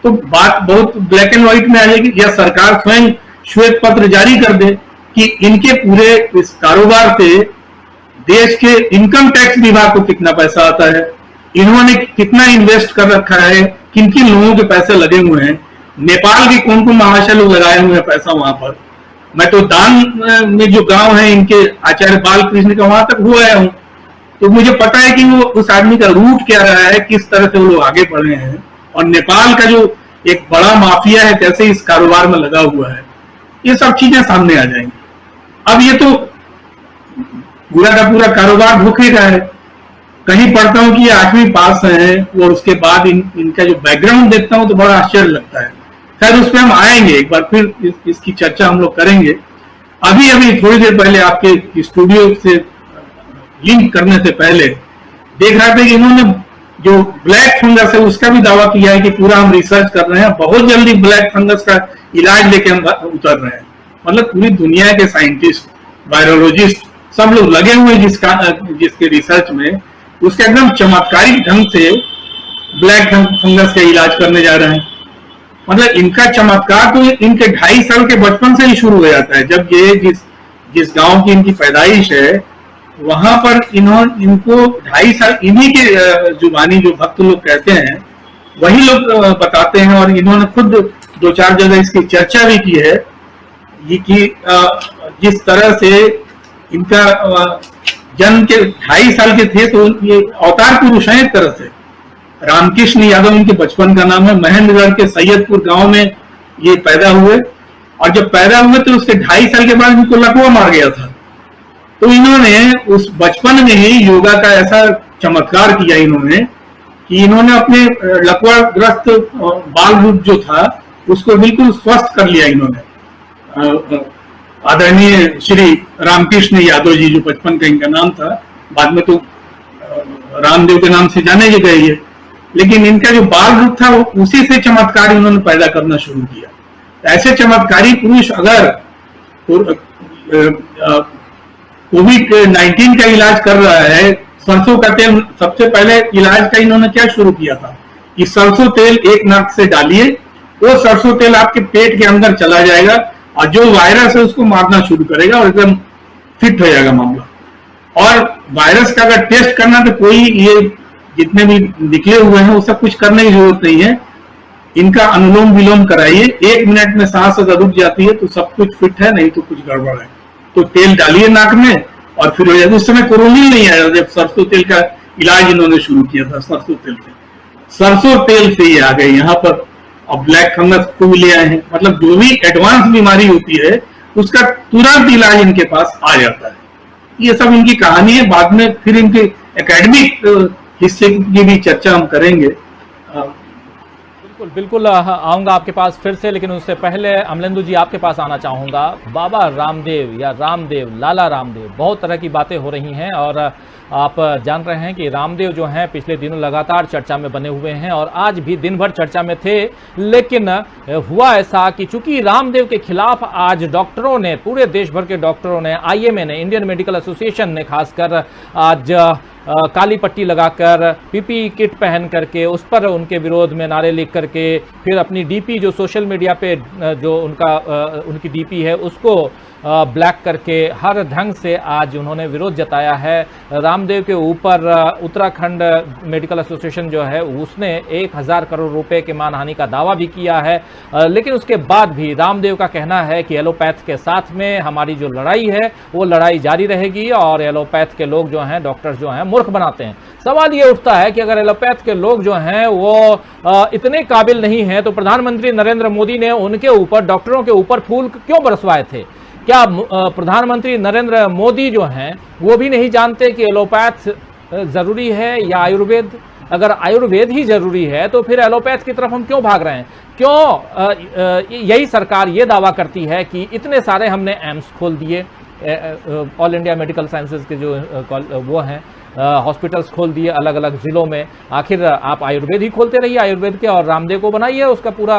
तो बात बहुत ब्लैक एंड व्हाइट में आ जाएगी। या सरकार स्वयं श्वेत पत्र जारी कर दे कि इनके पूरे इस कारोबार से देश के इनकम टैक्स विभाग को कितना पैसा आता है, इन्होंने कितना इन्वेस्ट कर रखा है, किन किन लोगों के पैसे लगे हुए हैं, नेपाल के कौन कौन महाशय लोग लगाए हुए हैं पैसा वहां पर। मैं तो दान में जो गांव है इनके आचार्य बालकृष्ण का, वहां तक हुआ हूं, तो मुझे पता है कि वो उस आदमी का रूट क्या रहा है, किस तरह से वो लोग आगे बढ़े हैं, और नेपाल का जो एक बड़ा माफिया है कैसे इस कारोबार में लगा हुआ है, ये सब चीजें सामने आ जाएंगी। अब ये तो पूरा का पूरा कारोबार धोखे का है। कहीं पढ़ता हूं कि ये 8वीं पास है, और उसके बाद इनका जो बैकग्राउंड देखता हूं तो बड़ा आश्चर्य लगता है। खैर उस पर हम आएंगे, एक बार फिर इसकी चर्चा हम लोग करेंगे। अभी अभी थोड़ी देर पहले आपके स्टूडियो से लिंक करने से पहले देख रहा था कि इन्होंने जो ब्लैक फंगस है उसका भी दावा किया है कि पूरा हम रिसर्च कर रहे हैं, बहुत जल्दी ब्लैक फंगस का इलाज लेके हम उतर रहे हैं। मतलब पूरी दुनिया के साइंटिस्ट, वायरोलॉजिस्ट सब लोग लगे हुए जिसके रिसर्च में, उसके एकदम चमत्कारिक ढंग से ब्लैक फंगस का इलाज करने जा रहे हैं। मतलब इनका चमत्कार तो इनके 2.5 साल के बचपन से ही शुरू हो जाता है। जब ये जिस गांव की इनकी पैदाइश है, वहां पर इनको 2.5 साल, इन्हीं के जुबानी जो भक्त लोग कहते हैं वही लोग बताते हैं, और इन्होंने खुद 2-4 जगह इसकी चर्चा भी की है, ये कि जिस तरह से इनका जन्म के 2.5 साल के थे तो ये अवतार पुरुष हैं एक तरह से। रामकृष्ण यादव इनके बचपन का नाम है। महेंद्रगढ़ के सैयदपुर गांव में ये पैदा हुए, और जब पैदा हुए तो उसके 2.5 साल के बाद इनको लकवा मार गया था। तो इन्होंने उस बचपन में ही योगा का ऐसा चमत्कार किया इन्होंने कि इन्होंने अपने लकवाग्रस्त बाल रूप जो था उसको बिल्कुल स्वस्थ कर लिया इन्होंने। आदरणीय श्री रामकृष्ण यादव जी, जो बचपन का इनका नाम था, बाद में तो रामदेव के नाम से जाने गए ये, लेकिन इनका जो बाल रूप था उसी से चमत्कार इन्होंने पैदा करना शुरू किया। ऐसे चमत्कारी पुरुष अगर कोविड-19 का इलाज कर रहा है, सरसों का तेल सबसे पहले इलाज का इन्होंने क्या शुरू किया था कि सरसों तेल एक नाक से डालिए, वो सरसों तेल आपके पेट के अंदर चला जाएगा और जो वायरस है उसको मारना शुरू करेगा और एकदम फिट हो जाएगा मामला। और वायरस का अगर टेस्ट करना तो कोई ये जितने भी निकले हुए हैं वो सब कुछ करने की जरूरत नहीं है, इनका अनुलोम विलोम कराइए, 1 मिनट में सांस अगर रुक जाती है तो सब कुछ फिट है, नहीं तो कुछ गड़बड़ है। तो तेल डालिए नाक में और फिर हो जाता। उस समय कोरोनिल नहीं आया जब सरसों तेल का इलाज इन्होंने शुरू किया था, सरसों तेल से ही आ गए यहाँ पर। और ब्लैक फंगस को भी ले आए हैं, मतलब जो भी एडवांस बीमारी होती है उसका तुरंत इलाज इनके पास आ जाता है। ये सब इनकी कहानी है। बाद में फिर इनके एकेडमिक हिस्से की भी चर्चा हम करेंगे। बिल्कुल बिल्कुल आऊंगा आपके पास फिर से, लेकिन उससे पहले अमलेंदु जी आपके पास आना चाहूंगा। बाबा रामदेव या रामदेव, लाला रामदेव, बहुत तरह की बातें हो रही हैं और आप जान रहे हैं कि रामदेव जो हैं पिछले दिनों लगातार चर्चा में बने हुए हैं और आज भी दिन भर चर्चा में थे। लेकिन हुआ ऐसा कि चूंकि रामदेव के खिलाफ आज डॉक्टरों ने, पूरे देश भर के डॉक्टरों ने, IMA ने, इंडियन मेडिकल एसोसिएशन ने खासकर आज काली पट्टी लगाकर, PPE किट पहन करके, उस पर उनके विरोध में नारे लिख करके, फिर अपनी DP जो सोशल मीडिया पे जो उनकी DP है उसको ब्लैक करके हर ढंग से आज उन्होंने विरोध जताया है रामदेव के ऊपर। उत्तराखंड मेडिकल एसोसिएशन जो है उसने 1000 करोड़ रुपए के मानहानि का दावा भी किया है। लेकिन उसके बाद भी रामदेव का कहना है कि एलोपैथ के साथ में हमारी जो लड़ाई है वो लड़ाई जारी रहेगी और एलोपैथ के लोग जो हैं, डॉक्टर्स जो हैं, मूर्ख बनाते हैं। सवाल ये उठता है कि अगर एलोपैथ के लोग जो हैं वो इतने काबिल नहीं हैं तो प्रधानमंत्री नरेंद्र मोदी ने उनके ऊपर, डॉक्टरों के ऊपर फूल क्यों बरसवाए थे? क्या प्रधानमंत्री नरेंद्र मोदी जो हैं वो भी नहीं जानते कि एलोपैथ जरूरी है या आयुर्वेद? अगर आयुर्वेद ही जरूरी है तो फिर एलोपैथ की तरफ हम क्यों भाग रहे हैं? क्यों यही सरकार ये दावा करती है कि इतने सारे हमने एम्स खोल दिए, ऑल इंडिया मेडिकल साइंसेज के जो वो हैं हॉस्पिटल्स खोल दिए अलग अलग जिलों में। आखिर आप आयुर्वेद ही खोलते रहिए, आयुर्वेद के, और रामदेव को बनाइए उसका पूरा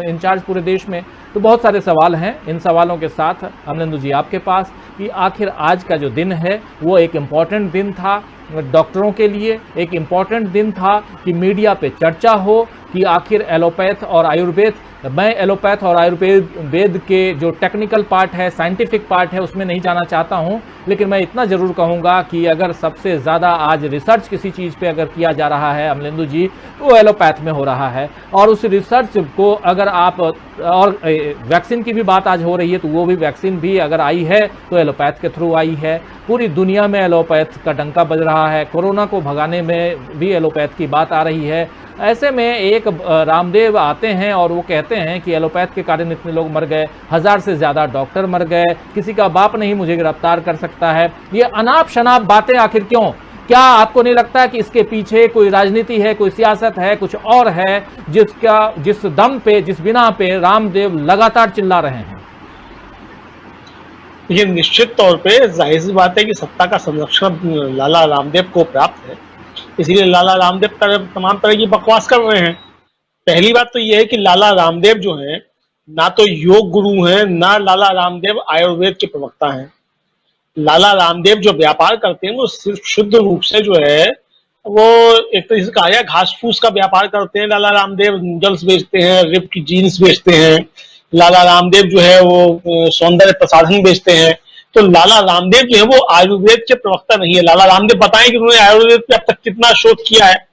इंचार्ज पूरे देश में। तो बहुत सारे सवाल हैं। इन सवालों के साथ अमलेंदु जी आपके पास कि आखिर आज का जो दिन है वो एक इम्पॉर्टेंट दिन था डॉक्टरों के लिए, एक इम्पॉर्टेंट दिन था कि मीडिया पे चर्चा हो कि आखिर एलोपैथ और आयुर्वेद, मैं एलोपैथ और आयुर्वेद के जो टेक्निकल पार्ट है, साइंटिफिक पार्ट है, उसमें नहीं जाना चाहता हूं, लेकिन मैं इतना जरूर कहूंगा कि अगर सबसे ज़्यादा आज रिसर्च किसी चीज़ पे अगर किया जा रहा है अमलेंदु जी, तो वो एलोपैथ में हो रहा है। और उस रिसर्च को अगर आप, और वैक्सीन की भी बात आज हो रही है, तो वो भी वैक्सीन भी अगर आई है तो एलोपैथ के थ्रू आई है। पूरी दुनिया में एलोपैथ का डंका बज रहा है, कोरोना को भगाने में भी एलोपैथ की बात आ रही है। ऐसे में एक रामदेव आते हैं और वो कहते हैं कि एलोपैथ के कारण इतने लोग मर गए, 1000 से ज़्यादा डॉक्टर मर गए, किसी का बाप नहीं मुझे गिरफ्तार कर सकता है। ये अनाप शनाप बातें आखिर क्यों? क्या आपको नहीं लगता कि इसके पीछे कोई राजनीति है, कोई सियासत है, कुछ और है जिस दम पे, जिस बिना पे रामदेव लगातार चिल्ला रहे हैं? ये निश्चित तौर पे जाहिर सी बात है कि सत्ता का संरक्षण लाला रामदेव को प्राप्त है, इसीलिए लाला रामदेव तमाम तरह की बकवास कर रहे हैं। पहली बात तो यह है कि लाला रामदेव जो है ना तो योग गुरु हैं, ना लाला रामदेव आयुर्वेद के प्रवक्ता हैं। लाला रामदेव जो व्यापार करते हैं वो सिर्फ शुद्ध रूप से जो है वो एक तरीके से कहा जाए घास फूस का व्यापार करते हैं। लाला रामदेव नूडल्स बेचते हैं, रिप की जीन्स बेचते हैं, लाला रामदेव जो है वो सौंदर्य प्रसाधन बेचते हैं। तो लाला रामदेव जो है वो आयुर्वेद के प्रवक्ता नहीं है। लाला रामदेव बताएं कि उन्होंने आयुर्वेद पे अब तक कितना शोध किया है,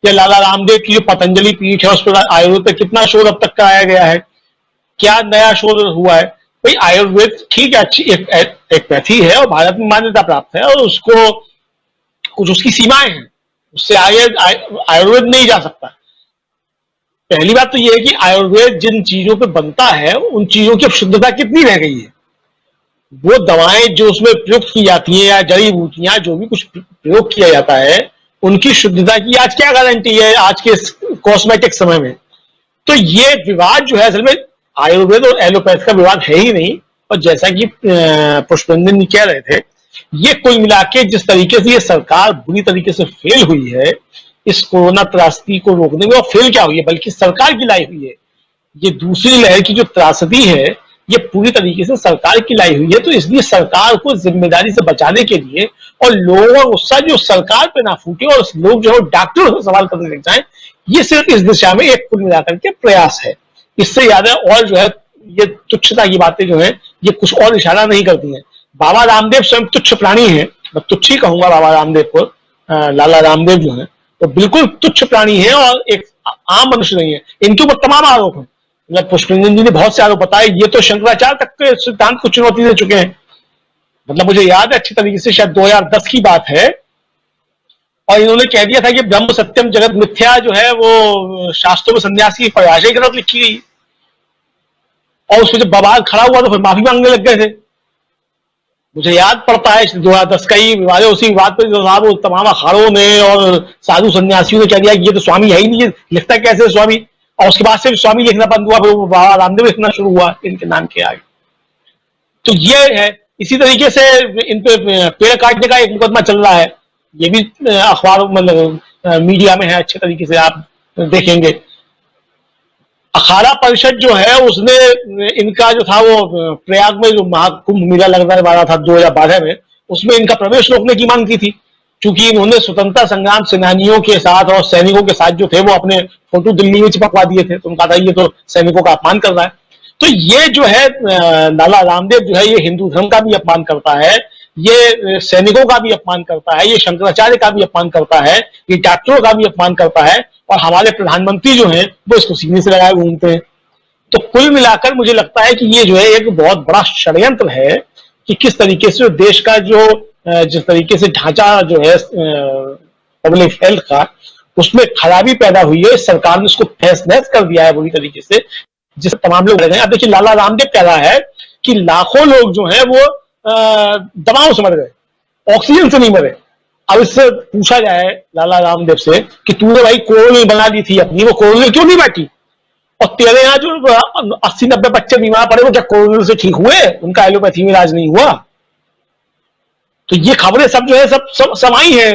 या लाला रामदेव की जो पतंजलि पीठ है उस पर आयुर्वेद पे कितना शोध अब तक कराया गया है, क्या नया शोध हुआ है? भाई आयुर्वेद ठीक है, अच्छी एक पैथी है और भारत में मान्यता प्राप्त है और उसको कुछ उसकी सीमाएं हैं, उससे आगे आयुर्वेद नहीं जा सकता। पहली बात तो यह है कि आयुर्वेद जिन चीजों पे बनता है उन चीजों की शुद्धता कितनी रह गई है। वो दवाएं जो उसमें प्रयुक्त की जाती हैं या जड़ी बूटियां जो भी कुछ प्रयोग किया जाता है उनकी शुद्धता की आज क्या गारंटी है आज के कॉस्मेटिक समय में? तो ये विवाद जो है असल में आयुर्वेद और एलोपैथ का विवाद है ही नहीं। और जैसा कि पुष्पेंद्र जी कह रहे थे, ये कुल मिला के जिस तरीके से ये सरकार बुरी तरीके से फेल हुई है इस कोरोना त्रासदी को रोकने में, और फेल क्या हुई है बल्कि सरकार की लाई हुई है। ये दूसरी लहर की जो त्रासदी है ये पूरी तरीके से सरकार की लाई हुई है। तो इसलिए सरकार को जिम्मेदारी से बचाने के लिए और लोगों का गुस्सा जो सरकार पे ना फूटे और लोग जो है डॉक्टरों से सवाल करने लग जाएं, ये सिर्फ इस दिशा में एक कुल मिलाकर के प्रयास है। इससे ज्यादा और जो है ये तुच्छता की बातें जो है ये कुछ और इशारा नहीं करती हैं। बाबा रामदेव स्वयं तुच्छ प्राणी है, मैं तुच्छ ही कहूंगा बाबा रामदेव को। लाला रामदेव जो है तो बिल्कुल तुच्छ प्राणी है और एक आम मनुष्य नहीं है। इनके ऊपर तमाम आरोप है, पुष्पेंद्र जी ने बहुत से आरोप बताए। ये तो शंकराचार्य तक के सिद्धांत को चुनौती दे चुके हैं। मतलब मुझे याद है अच्छी तरीके से, शायद 2010 की बात है, और इन्होंने कह दिया था कि ब्रह्म सत्यम जगत मिथ्या जो है वो शास्त्रों में सन्यासी की परिभाषा की तरफ लिखी गई, और उसमें जब बवाल खड़ा हुआ तो फिर माफी मांगने लग गए थे। मुझे याद पड़ता है 2010 का ही विवाद है, उसी विवाद पर साहब वो तमाम अखाड़ों ने और साधु सन्यासियों ने कह दिया कि ये तो स्वामी है ही नहीं, लिखता कैसे स्वामी, और उसके बाद से स्वामी लिखना बंद हुआ, फिर बाबा रामदेव लिखना शुरू हुआ इनके नाम के आगे। तो ये है, इसी तरीके से इन पे पेड़ काटने का एक मुकदमा चल रहा है, ये भी अखबार मतलब मीडिया में है, अच्छे तरीके से आप देखेंगे। अखाड़ा परिषद जो है उसने इनका जो था वो प्रयाग में जो महाकुंभ मेला लगने वाला था 2012 में, उसमें इनका प्रवेश रोकने की मांग की थी, क्योंकि इन्होंने स्वतंत्रता संग्राम सेनानियों के साथ और सैनिकों के साथ जो थे वो अपने फोटो दिल्ली में चिपकवा दिए थे, तो उनका था ये तो सैनिकों का अपमान कर रहा है। तो ये जो है लाला रामदेव जो है ये हिंदू धर्म का भी अपमान करता है, ये सैनिकों का भी अपमान करता है, ये शंकराचार्य का भी अपमान करता है, ये डॉक्टरों का भी अपमान करता है, और हमारे प्रधानमंत्री जो हैं वो इसको सीने से लगाए घूमते हैं। तो कुल मिलाकर मुझे लगता है कि ये जो है एक बहुत बड़ा षड्यंत्र है कि किस तरीके से देश का जो जिस तरीके से ढांचा जो है पब्लिक हेल्थ का, उसमें खराबी पैदा हुई है, सरकार ने उसको तहस नहस कर दिया है बुरी तरीके से, जिससे तमाम लोग रह गए। अब देखिए लाला रामदेव कह रहा है कि लाखों लोग जो है वो दवाओं से मर गए, ऑक्सीजन से नहीं मरे। अब इससे पूछा जाए लाला रामदेव से कि तूने भाई कोरोनिल बना दी थी अपनी, वो कोरोनिल क्यों नहीं बैठी? और तेरे यहाँ जो 80-90 बच्चे बीमार पड़े वो क्या कोरोनिल से ठीक हुए? उनका एलोपैथी में इलाज नहीं हुआ? तो ये खबरें सब जो है सब आई है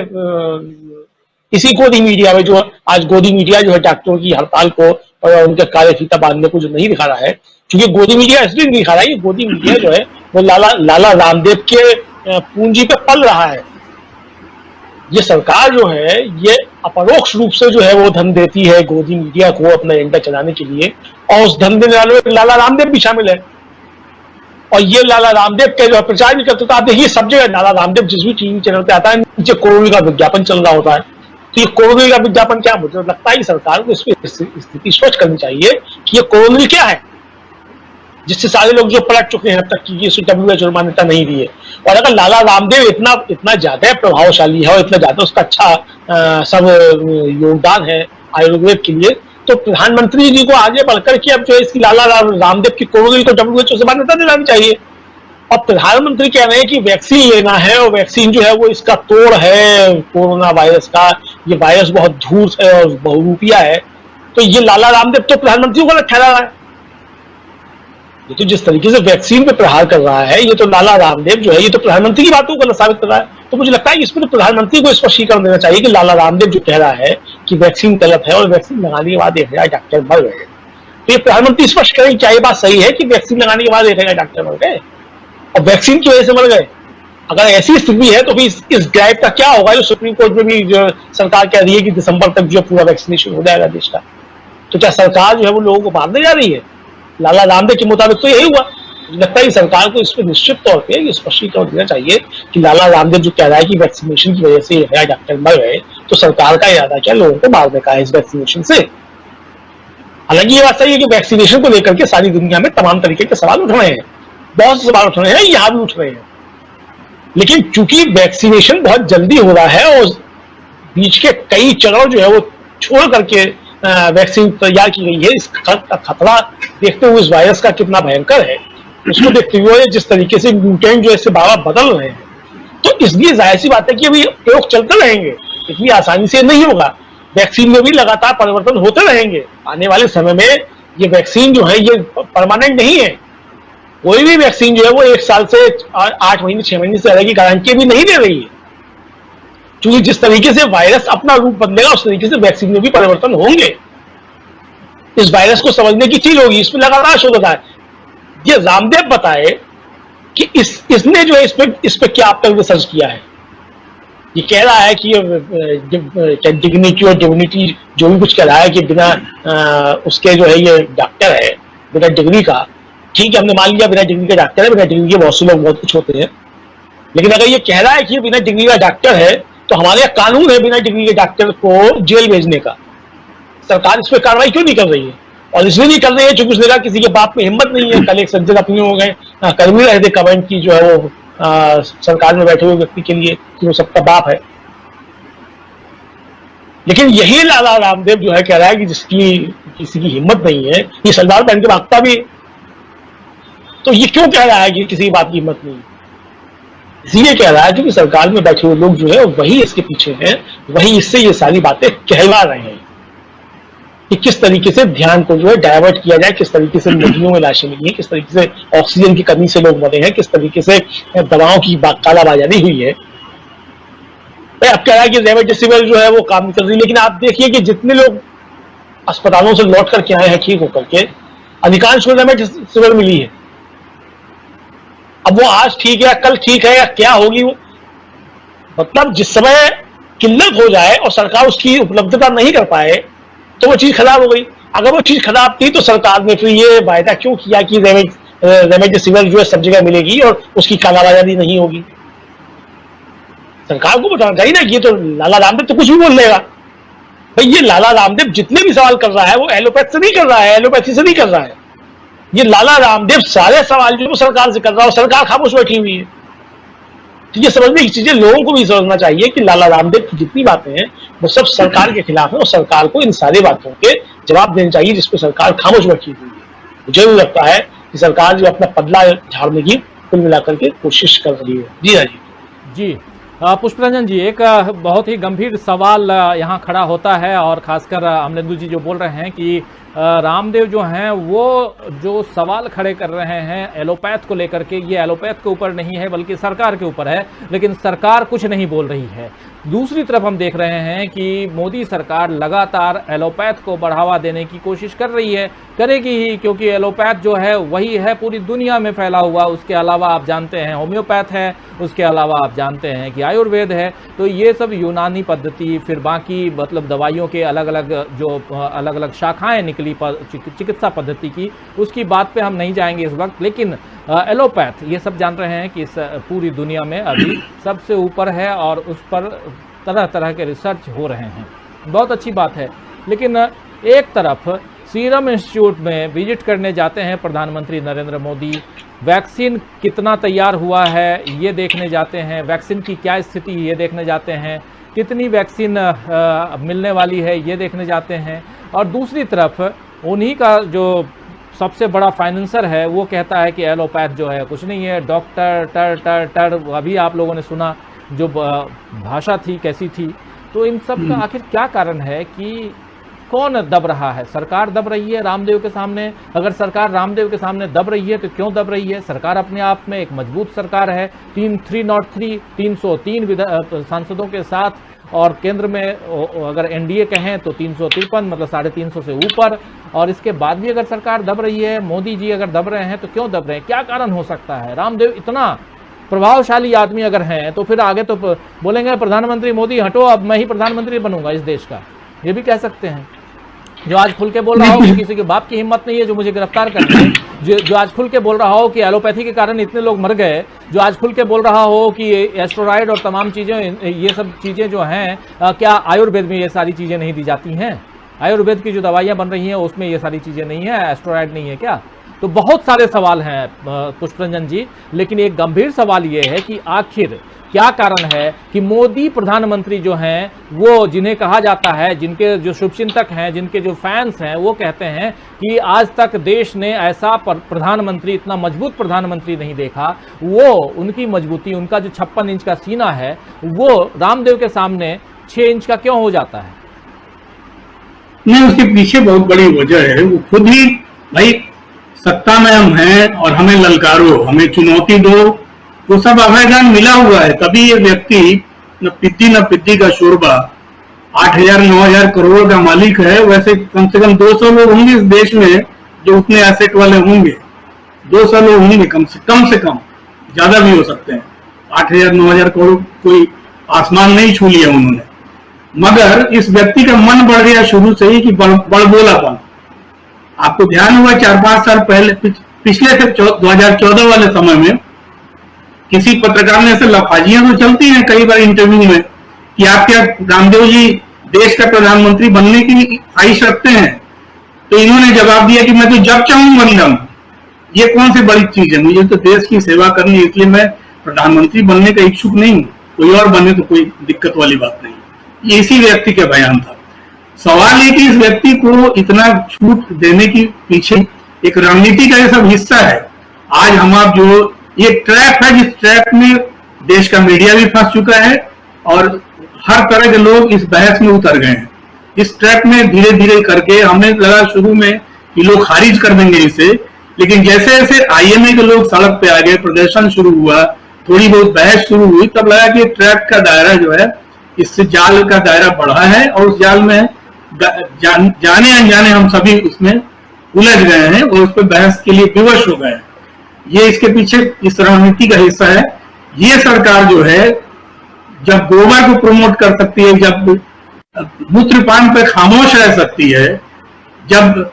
इसी गोदी मीडिया में, जो आज गोदी मीडिया जो है डॉक्टरों की हड़ताल को और उनके कार्यफीता बांधने को जो नहीं दिखा रहा है, क्योंकि गोदी मीडिया इसलिए नहीं दिखा रहा है, ये गोदी मीडिया जो है वो लाला रामदेव के पूंजी पे पल रहा है। ये सरकार जो है ये अपरोक्ष रूप से जो है वो धन देती है गोदी मीडिया को अपना एजेंडा चलाने के लिए, और उस धन देने वालों में लाला रामदेव भी शामिल है। और ये लाला रामदेव के जो प्रचार भी करते, तो आप देखिए सब जगह लाला रामदेव जिस भी टीवी चैनल पे आता है नीचे कोरोना का विज्ञापन चल रहा होता है। तो ये कोरोना का विज्ञापन क्या, मुझे लगता है कि सरकार को इस पर स्थिति स्पष्ट करनी चाहिए कि ये कोरोना क्या है, जिससे सारे लोग जो पलट चुके हैं अब तक कि ये WHO मान्यता नहीं दी है। और अगर लाला रामदेव इतना ज्यादा प्रभावशाली है और इतना ज्यादा उसका अच्छा सब योगदान है आयुर्वेद के लिए, तो प्रधानमंत्री जी को आगे बढ़कर के अब जो है इसकी लाला रामदेव की कोरोना को WHO से मान्यता दिलानी चाहिए। और प्रधानमंत्री कह रहे हैं कि वैक्सीन लेना है, और वैक्सीन जो है वो इसका तोड़ है कोरोना वायरस का, ये वायरस बहुत धूर्त है और बहुरूपिया है। तो ये लाला रामदेव तो प्रधानमंत्री को ठहरा रहा है, ये तो जिस तरीके से वैक्सीन पे प्रहार कर रहा है, ये तो लाला रामदेव जो है ये तो प्रधानमंत्री की बातों को साबित कर रहा है। तो मुझे लगता है कि इसमें तो प्रधानमंत्री को स्पष्टीकरण देना चाहिए कि लाला रामदेव जो कह रहा है कि वैक्सीन गलत है और वैक्सीन लगाने के बाद 1000 डॉक्टर मर गए, तो ये प्रधानमंत्री स्पष्ट करें क्या ये बात सही है कि वैक्सीन लगाने के बाद 1000 डॉक्टर मर गए और वैक्सीन की वजह से मर गए? अगर ऐसी स्थिति है तो फिर इस ड्राइव का क्या होगा जो सुप्रीम कोर्ट में भी जो सरकार कह रही है कि दिसंबर तक जो पूरा वैक्सीनेशन हो जाएगा देश का, तो क्या सरकार जो है वो लोगों को मारने जा रही है? लाला रामदेव के मुताबिक तो यही हुआ। मुझे लगता है कि सरकार को इस पर निश्चित तौर पर स्पष्टीकरण देना चाहिए कि लाला रामदेव जो कह रहा है कि वैक्सीनेशन की वजह से 1000 डॉक्टर मर गए, तो सरकार का इरादा क्या लोगों को मारने का है इस वैक्सीनेशन से? हालांकि ये बात सही है कि वैक्सीनेशन को लेकर के सारी दुनिया में तमाम तरीके के सवाल उठ रहे हैं, बहुत से सवाल उठ रहे हैं, यहाँ भी उठ रहे हैं, लेकिन चूंकि वैक्सीनेशन बहुत जल्दी हो रहा है और बीच के कई चरण जो है वो छोड़ करके वैक्सीन तैयार की गई है, इस खतरा देखते हुए, इस वायरस का कितना भयंकर है उसको देखते हुए, जिस तरीके से म्यूटेंट जो है बार बदल रहे हैं, तो इसलिए जाहिर सी बात है कि अभी प्रयोग चलते रहेंगे, इतनी आसानी से नहीं होगा। वैक्सीन में भी लगातार परिवर्तन होते रहेंगे। आने वाले समय में ये वैक्सीन जो है ये परमानेंट नहीं है। कोई भी वैक्सीन जो है वो 1 साल से 8 महीने 6 महीने से रहने की गारंटी भी नहीं दे रही है, क्योंकि जिस तरीके से वायरस अपना रूप बदलेगा उस तरीके से वैक्सीन में भी परिवर्तन होंगे। इस वायरस को समझने की चीज होगी, इसमें लगातार शोध होता है। ये रामदेव बताए कि इसने जो है इस पे क्या अब तक रिसर्च किया है। ये कह रहा है कि डिग्निटी और डिविनिटी जो भी कुछ कह रहा है कि बिना उसके जो है ये डॉक्टर है, बिना डिग्री का, ठीक है हमने मान लिया बिना डिग्री का डॉक्टर है, बिना डिग्री के बहुत से लोग बहुत कुछ होते हैं, लेकिन अगर ये कह रहा है कि बिना डिग्री का डॉक्टर है तो हमारे यहाँ कानून है बिना डिग्री के डॉक्टर को जेल भेजने का। सरकार इस पर कार्रवाई क्यों नहीं कर रही है? और इसलिए नहीं कर रही है क्योंकि उसने कहा किसी के बाप में हिम्मत नहीं है। कल एक सज्जन अपने हो गए कर्मी रहे थे कमेंट की जो है वो सरकार में बैठे हुए व्यक्ति के लिए कि वो सबका बाप है। लेकिन यही लाला रामदेव जो है कह रहा है कि जिसकी किसी की हिम्मत नहीं है, ये सलवार पहन के भागता भी, तो ये क्यों कह रहा है कि किसी बात की हिम्मत नहीं? इसीलिए कह रहा है क्योंकि सरकार में बैठे हुए लोग जो है वही इसके पीछे हैं, वही इससे ये सारी बातें कहला रहे हैं कि किस तरीके से ध्यान को जो है डाइवर्ट किया जाए, किस तरीके से नदियों में लाशें मिली हैं, किस तरीके से ऑक्सीजन की कमी से लोग मरे हैं, किस तरीके से दवाओं की कालाबाजारी हुई है। अब कह रहा है कि रेमडेसिविर जो है वो काम नहीं कर रही, लेकिन आप देखिए कि जितने लोग अस्पतालों से लौट करके आए हैं ठीक होकर के, अधिकांश को रेमडेसिविर मिली है। अब वो आज ठीक है, कल ठीक है, या क्या होगी वो, मतलब जिस समय किल्लत हो जाए और सरकार उसकी उपलब्धता नहीं कर पाए तो वो चीज खराब हो गई। अगर वो चीज खराब थी तो सरकार ने फिर ये वायदा क्यों किया कि रेमडेसिविर जो है सब जगह मिलेगी और उसकी कालाबाजारी नहीं होगी? सरकार को बताना चाहिए ना कि ये तो लाला रामदेव तो कुछ भी बोल लेगा। भाई ये लाला रामदेव जितने भी सवाल कर रहा है वो एलोपैथ से नहीं कर रहा है, एलोपैथी से नहीं कर रहा है। ये लाला रामदेव सारे सवाल जो सरकार से कर रहा है, सरकार खामोश बैठी हुई है। तो ये समझने की चीजें लोगों को भी समझना चाहिए कि लाला रामदेव की जितनी बातें हैं वो सब सरकार के खिलाफ है और सरकार को इन सारी बातों के जवाब देने चाहिए जिसपे सरकार खामोश बैठी हुई है। मुझे भी लगता है कि सरकार जो अपना पल्ला झाड़ने की कुल मिलाकर के कोशिश कर रही है। जी हाँ जी पुष्परंजन जी, एक बहुत ही गंभीर सवाल यहाँ खड़ा होता है और खासकर अमलेंदु जी जो बोल रहे हैं कि रामदेव जो हैं वो जो सवाल खड़े कर रहे हैं एलोपैथ को लेकर के, ये एलोपैथ के ऊपर नहीं है बल्कि सरकार के ऊपर है, लेकिन सरकार कुछ नहीं बोल रही है। दूसरी तरफ हम देख रहे हैं कि मोदी सरकार लगातार एलोपैथ को बढ़ावा देने की कोशिश कर रही है, करेगी ही, क्योंकि एलोपैथ जो है वही है पूरी दुनिया में फैला हुआ। उसके अलावा आप जानते हैं होम्योपैथ है, उसके अलावा आप जानते हैं कि आयुर्वेद है। तो ये सब यूनानी पद्धति, फिर बाकी मतलब दवाइयों के अलग अलग जो अलग अलग शाखाएं निकली चिकित्सा पद्धति की, उसकी बात पे हम नहीं जाएंगे इस वक्त। लेकिन एलोपैथ ये सब जान रहे हैं कि इस पूरी दुनिया में अभी सबसे ऊपर है और उस पर तरह तरह के रिसर्च हो रहे हैं, बहुत अच्छी बात है। लेकिन एक तरफ सीरम इंस्टीट्यूट में विजिट करने जाते हैं प्रधानमंत्री नरेंद्र मोदी, वैक्सीन कितना तैयार हुआ है ये देखने जाते हैं, वैक्सीन की क्या स्थिति ये देखने जाते हैं, कितनी वैक्सीन मिलने वाली है ये देखने जाते हैं। और दूसरी तरफ उन्हीं का जो सबसे बड़ा फाइनेंसर है वो कहता है कि एलोपैथ जो है कुछ नहीं है, डॉक्टर टर टर टर, अभी आप लोगों ने सुना जो भाषा थी कैसी थी। तो इन सब का आखिर क्या कारण है कि कौन दब रहा है? सरकार दब रही है रामदेव के सामने? अगर सरकार रामदेव के सामने दब रही है तो क्यों दब रही है? सरकार अपने आप में एक मजबूत सरकार है, 303 सांसदों के साथ, और केंद्र में अगर एनडीए कहें तो 353 मतलब 350 से ऊपर, और इसके बाद भी अगर सरकार दब रही है, मोदी जी अगर दब रहे हैं तो क्यों दब रहे हैं? क्या कारण हो सकता है? रामदेव इतना प्रभावशाली आदमी अगर हैं तो फिर आगे तो बोलेंगे प्रधानमंत्री मोदी हटो, अब मैं ही प्रधानमंत्री बनूंगा इस देश का, ये भी कह सकते हैं। जो आज खुल के बोल रहा हो कि किसी के बाप की हिम्मत नहीं है जो मुझे गिरफ्तार कर दे, जो आज खुल के बोल रहा हो कि एलोपैथी के कारण इतने लोग मर गए, जो आज खुल के बोल रहा हो कि एस्टेरॉयड और तमाम चीज़ें, ये सब चीज़ें जो हैं, क्या आयुर्वेद में ये सारी चीज़ें नहीं दी जाती हैं? आयुर्वेद की जो दवाइयाँ बन रही हैं उसमें ये सारी चीज़ें नहीं है, एस्टेरॉयड नहीं है क्या? तो बहुत सारे सवाल हैं पुष्परंजन जी, लेकिन एक गंभीर सवाल ये है कि आखिर क्या कारण है कि मोदी प्रधानमंत्री जो हैं वो, जिन्हें कहा जाता है, जिनके जो शुभचिंतक हैं, जिनके जो फैंस हैं, वो कहते हैं कि आज तक देश ने ऐसा प्रधानमंत्री, इतना मजबूत प्रधानमंत्री नहीं देखा। वो उनकी मजबूती, उनका जो 56 इंच का सीना है वो रामदेव के सामने 6 इंच का क्यों हो जाता है? नहीं, उसके पीछे बहुत बड़ी वजह है। वो खुद ही भाई सत्ता में हम हैं और हमें ललकारो, हमें चुनौती दो, वो सब अभयदान मिला हुआ है। तभी ये व्यक्ति न पिद्दी का शोरबा 8,000-9,000 करोड़ का मालिक है। वैसे कम से कम 200 लोग होंगे इस देश में जो उतने एसेट वाले होंगे, 200 लोग होंगे कम से कम, ज्यादा भी हो सकते हैं। 8,000-9,000 करोड़ कोई आसमान नहीं छू लिया उन्होंने, मगर इस व्यक्ति का मन बढ़ गया शुरू से ही कि बड़बोलापन। आपको ध्यान हुआ 4-5 साल पहले, पिछले 2014 वाले समय में किसी पत्रकार ने ऐसे लफाजियां तो चलती हैं कई बार इंटरव्यू में कि आप क्या रामदेव जी देश का प्रधानमंत्री बनने की ख्वाहिश रखते हैं? तो इन्होंने जवाब दिया कि मैं तो जब चाहूं बन जाऊं। ये कौन सी बड़ी चीज है? मुझे तो देश की सेवा करनी है, इसलिए मैं प्रधानमंत्री बनने का इच्छुक नहीं हूं, कोई और बने तो कोई दिक्कत वाली बात नहीं। ये इसी व्यक्ति का बयान था। सवाल ये कि इस व्यक्ति को इतना छूट देने की पीछे एक रणनीति का ये सब हिस्सा है। आज हम आप जो ये ट्रैप है, जिस ट्रैप में देश का मीडिया भी फंस चुका है और हर तरह के लोग इस बहस में उतर गए हैं। इस ट्रैप में धीरे धीरे करके हमें लगा शुरू में कि लोग खारिज कर देंगे इसे, लेकिन जैसे जैसे आईएमए के लोग सड़क पे आ गए, प्रदर्शन शुरू हुआ, थोड़ी बहुत बहस शुरू हुई, तब लगा कि ट्रैप का दायरा जो है, इससे जाल का दायरा बढ़ा है और उस जाल में जाने अनजाने हम सभी उसमें उलझ गए हैं और उस पर बहस के लिए विवश हो गए हैं। ये इसके पीछे इस रणनीति का हिस्सा है। ये सरकार जो है, जब गोबर को प्रमोट कर सकती है, जब मूत्रपान पे खामोश रह सकती है, जब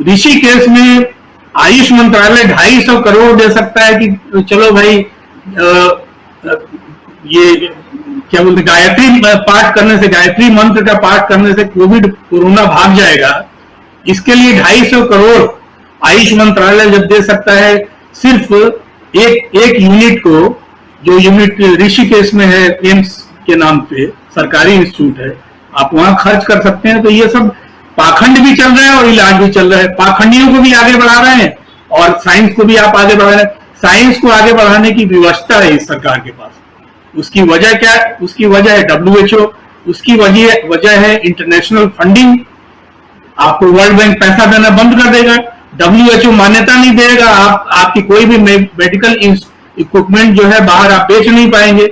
ऋषिकेश में आयुष मंत्रालय 250 करोड़ दे सकता है कि चलो भाई ये क्या बोलते गायत्री पाठ करने से, गायत्री मंत्र का पाठ करने से कोरोना भाग जाएगा, इसके लिए 250 करोड़ आयुष मंत्रालय जब दे सकता है सिर्फ एक यूनिट को, जो यूनिट ऋषिकेश में है, एम्स के नाम पे सरकारी इंस्टीट्यूट है, आप वहां खर्च कर सकते हैं। तो ये सब पाखंड भी चल रहा है और इलाज भी चल रहा है। पाखंडियों को भी आगे बढ़ा रहे हैं और साइंस को भी आप आगे बढ़ा रहे हैं। साइंस को आगे बढ़ाने की व्यवस्था है इस सरकार के पास। उसकी वजह क्या है? उसकी वजह है WHO, उसकी वजह है इंटरनेशनल फंडिंग। आपको वर्ल्ड बैंक पैसा देना बंद कर देगा, WHO मान्यता नहीं देगा, आपकी कोई भी मेडिकल इक्विपमेंट जो है बाहर आप बेच नहीं पाएंगे।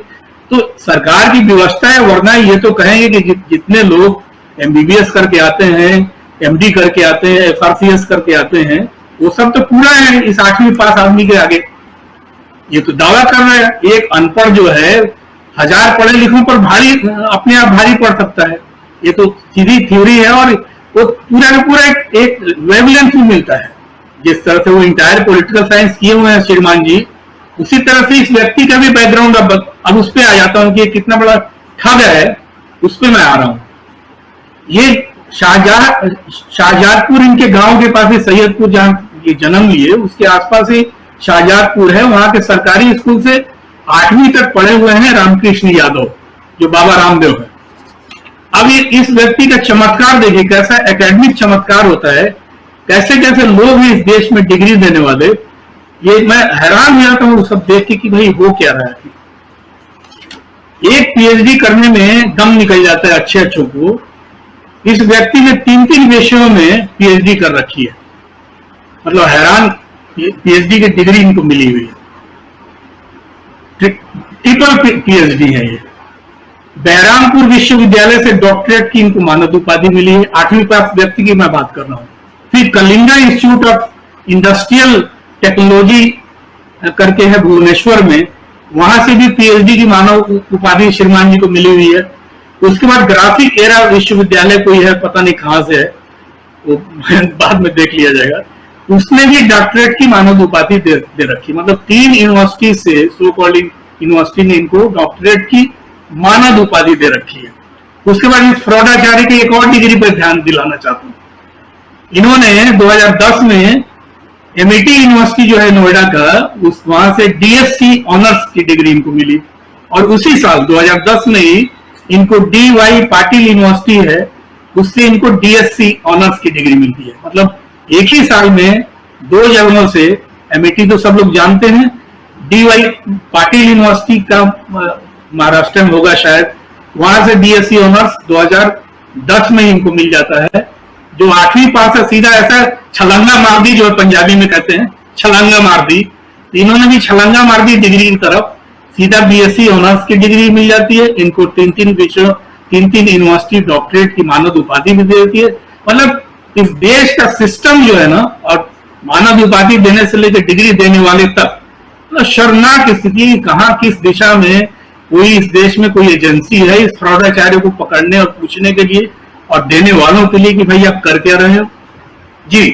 तो सरकार की व्यवस्था है, वरना ये तो कहेंगे कि जितने लोग MBBS करके आते हैं, MD करके आते हैं, FRCS करके आते हैं, वो सब तो पूरा है इस 8वीं पास आदमी के आगे। ये तो दावा कर रहे हैं। एक अनपढ़ जो है 1000 पढ़े लिखों पर भारी, अपने आप भारी पड़ सकता है। ये तो सीधी थ्योरी है और वो पूरा का पूरा एक वेवलेंथ में मिलता है। जिस तरह से वो इंटायर पॉलिटिकल साइंस किए हुए हैं श्रीमान जी, उसी तरह से इस व्यक्ति का भी बैकग्राउंड अब उस पर आ जाता हूं कि कितना बड़ा ठग है, उस पर मैं आ रहा हूं। ये शाहजहादपुर इनके गांव के पास ही, सैयदपुर जहां ये जन्म लिए, उसके आसपास ही शाहजहादपुर है। वहां के सरकारी स्कूल से 8वीं तक पढ़े हुए हैं रामकृष्ण यादव, जो बाबा रामदेव है। अब ये इस व्यक्ति का चमत्कार देखिए, कैसा एकेडमिक चमत्कार होता है, कैसे कैसे लोग हैं इस देश में डिग्री देने वाले। ये मैं हैरान हो जाता हूँ सब देख के कि भाई हो क्या रहा है। एक PhD करने में दम निकल जाता है अच्छे अच्छों को। इस व्यक्ति ने 3 विषयों में PhD कर रखी है। मतलब हैरान, PhD की डिग्री इनको मिली हुई है, ट्रिपल PhD है ये। बहरामपुर विश्वविद्यालय से डॉक्टरेट की इनको मानद उपाधि मिली है। 8वीं पास व्यक्ति की मैं बात कर रहा हूं। फिर Kalinga institute of industrial technology करके है भुवनेश्वर में, वहां से भी PhD की मानव उपाधि श्रीमान जी को मिली हुई है। उसके बाद ग्राफिक एरा विश्वविद्यालय कोई है, पता नहीं कहां से है, वो बाद में देख लिया जाएगा। उसने भी डॉक्टरेट की मानद उपाधि दे रखी। मतलब 3 यूनिवर्सिटी से, सो कॉल्ड यूनिवर्सिटी ने इनको डॉक्टरेट की मानद उपाधि दे रखी है। उसके बाद इस फ्रॉडाचार्य की एक और डिग्री पर ध्यान दिलाना चाहता हूं। इन्होंने 2010 में MIT यूनिवर्सिटी जो है नोएडा का, वहां से DSc ऑनर्स की डिग्री इनको मिली। और उसी साल 2010 में ही इनको DY पाटिल यूनिवर्सिटी है, उससे इनको DSc ऑनर्स की डिग्री मिलती है। मतलब एक ही साल में 2 जगहों से, MIT तो सब लोग जानते हैं, DY पाटिल यूनिवर्सिटी का महाराष्ट्र में होगा शायद, वहां से DSc ऑनर्स 2010 में इनको मिल जाता है। जो 8वीं पास है, सीधा ऐसा छलंगा मार दी, जो पंजाबी में कहते हैं छलंगा मार दी। इन्होंने भी छलंगा मार दी डिग्री की तरफ, सीधा BSc ऑनर्स की डिग्री मिल जाती है इनको। 3 विषयों, 3 यूनिवर्सिटी डॉक्टरेट की मानद उपाधि भी देती है। मतलब इस देश का सिस्टम जो है ना, और मानद उपाधि देने से लेकर डिग्री देने वाले तक, मतलब शर्मनाक स्थिति। कहां किस दिशा में कोई इस देश में कोई एजेंसी है इस फ्रॉडाचार्य को पकड़ने और पूछने के लिए और देने वालों के लिए कि भाई आप कर क्या रहे हो। जी,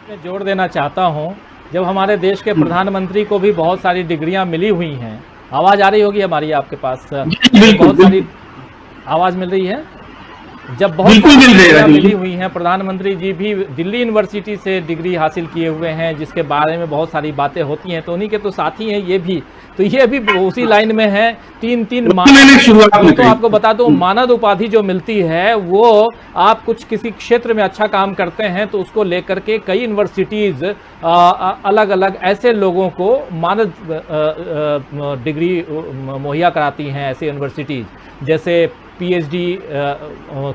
मैं जोड़ देना चाहता हूं, जब हमारे देश के प्रधानमंत्री को भी बहुत सारी डिग्रियां मिली हुई हैं, आवाज आ रही होगी हमारी आपके पास, बहुत सारी आवाज मिल रही है। जब बहुत बिल्कुल मिल रहेगा जी। मिली हुई हैं, प्रधानमंत्री जी भी दिल्ली यूनिवर्सिटी से डिग्री हासिल किए हुए हैं, जिसके बारे में बहुत सारी बातें होती हैं, तो उन्हीं के तो साथी हैं ये भी, तो ये भी उसी लाइन में है। तीन मैंने शुरुआत में तो आपको बता दूं, मानद उपाधि जो मिलती है वो आप कुछ किसी क्षेत्र में अच्छा काम करते हैं तो उसको लेकर के कई यूनिवर्सिटीज अलग अलग ऐसे लोगों को मानद डिग्री मुहैया कराती हैं। ऐसे यूनिवर्सिटीज जैसे पीएचडी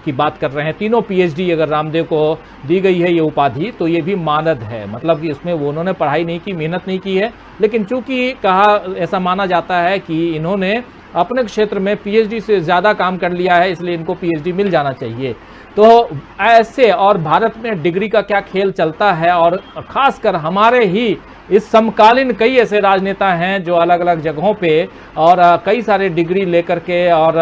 की बात कर रहे हैं, तीनों पीएचडी अगर रामदेव को दी गई है ये उपाधि, तो ये भी मानद है, मतलब कि उसमें वो उन्होंने पढ़ाई नहीं की, मेहनत नहीं की है, लेकिन चूंकि कहा ऐसा माना जाता है कि इन्होंने अपने क्षेत्र में पीएचडी से ज़्यादा काम कर लिया है, इसलिए इनको पीएचडी मिल जाना चाहिए। तो ऐसे, और भारत में डिग्री का क्या खेल चलता है, और खासकर हमारे ही इस समकालीन कई ऐसे राजनेता हैं जो अलग अलग जगहों पे और कई सारे डिग्री लेकर के और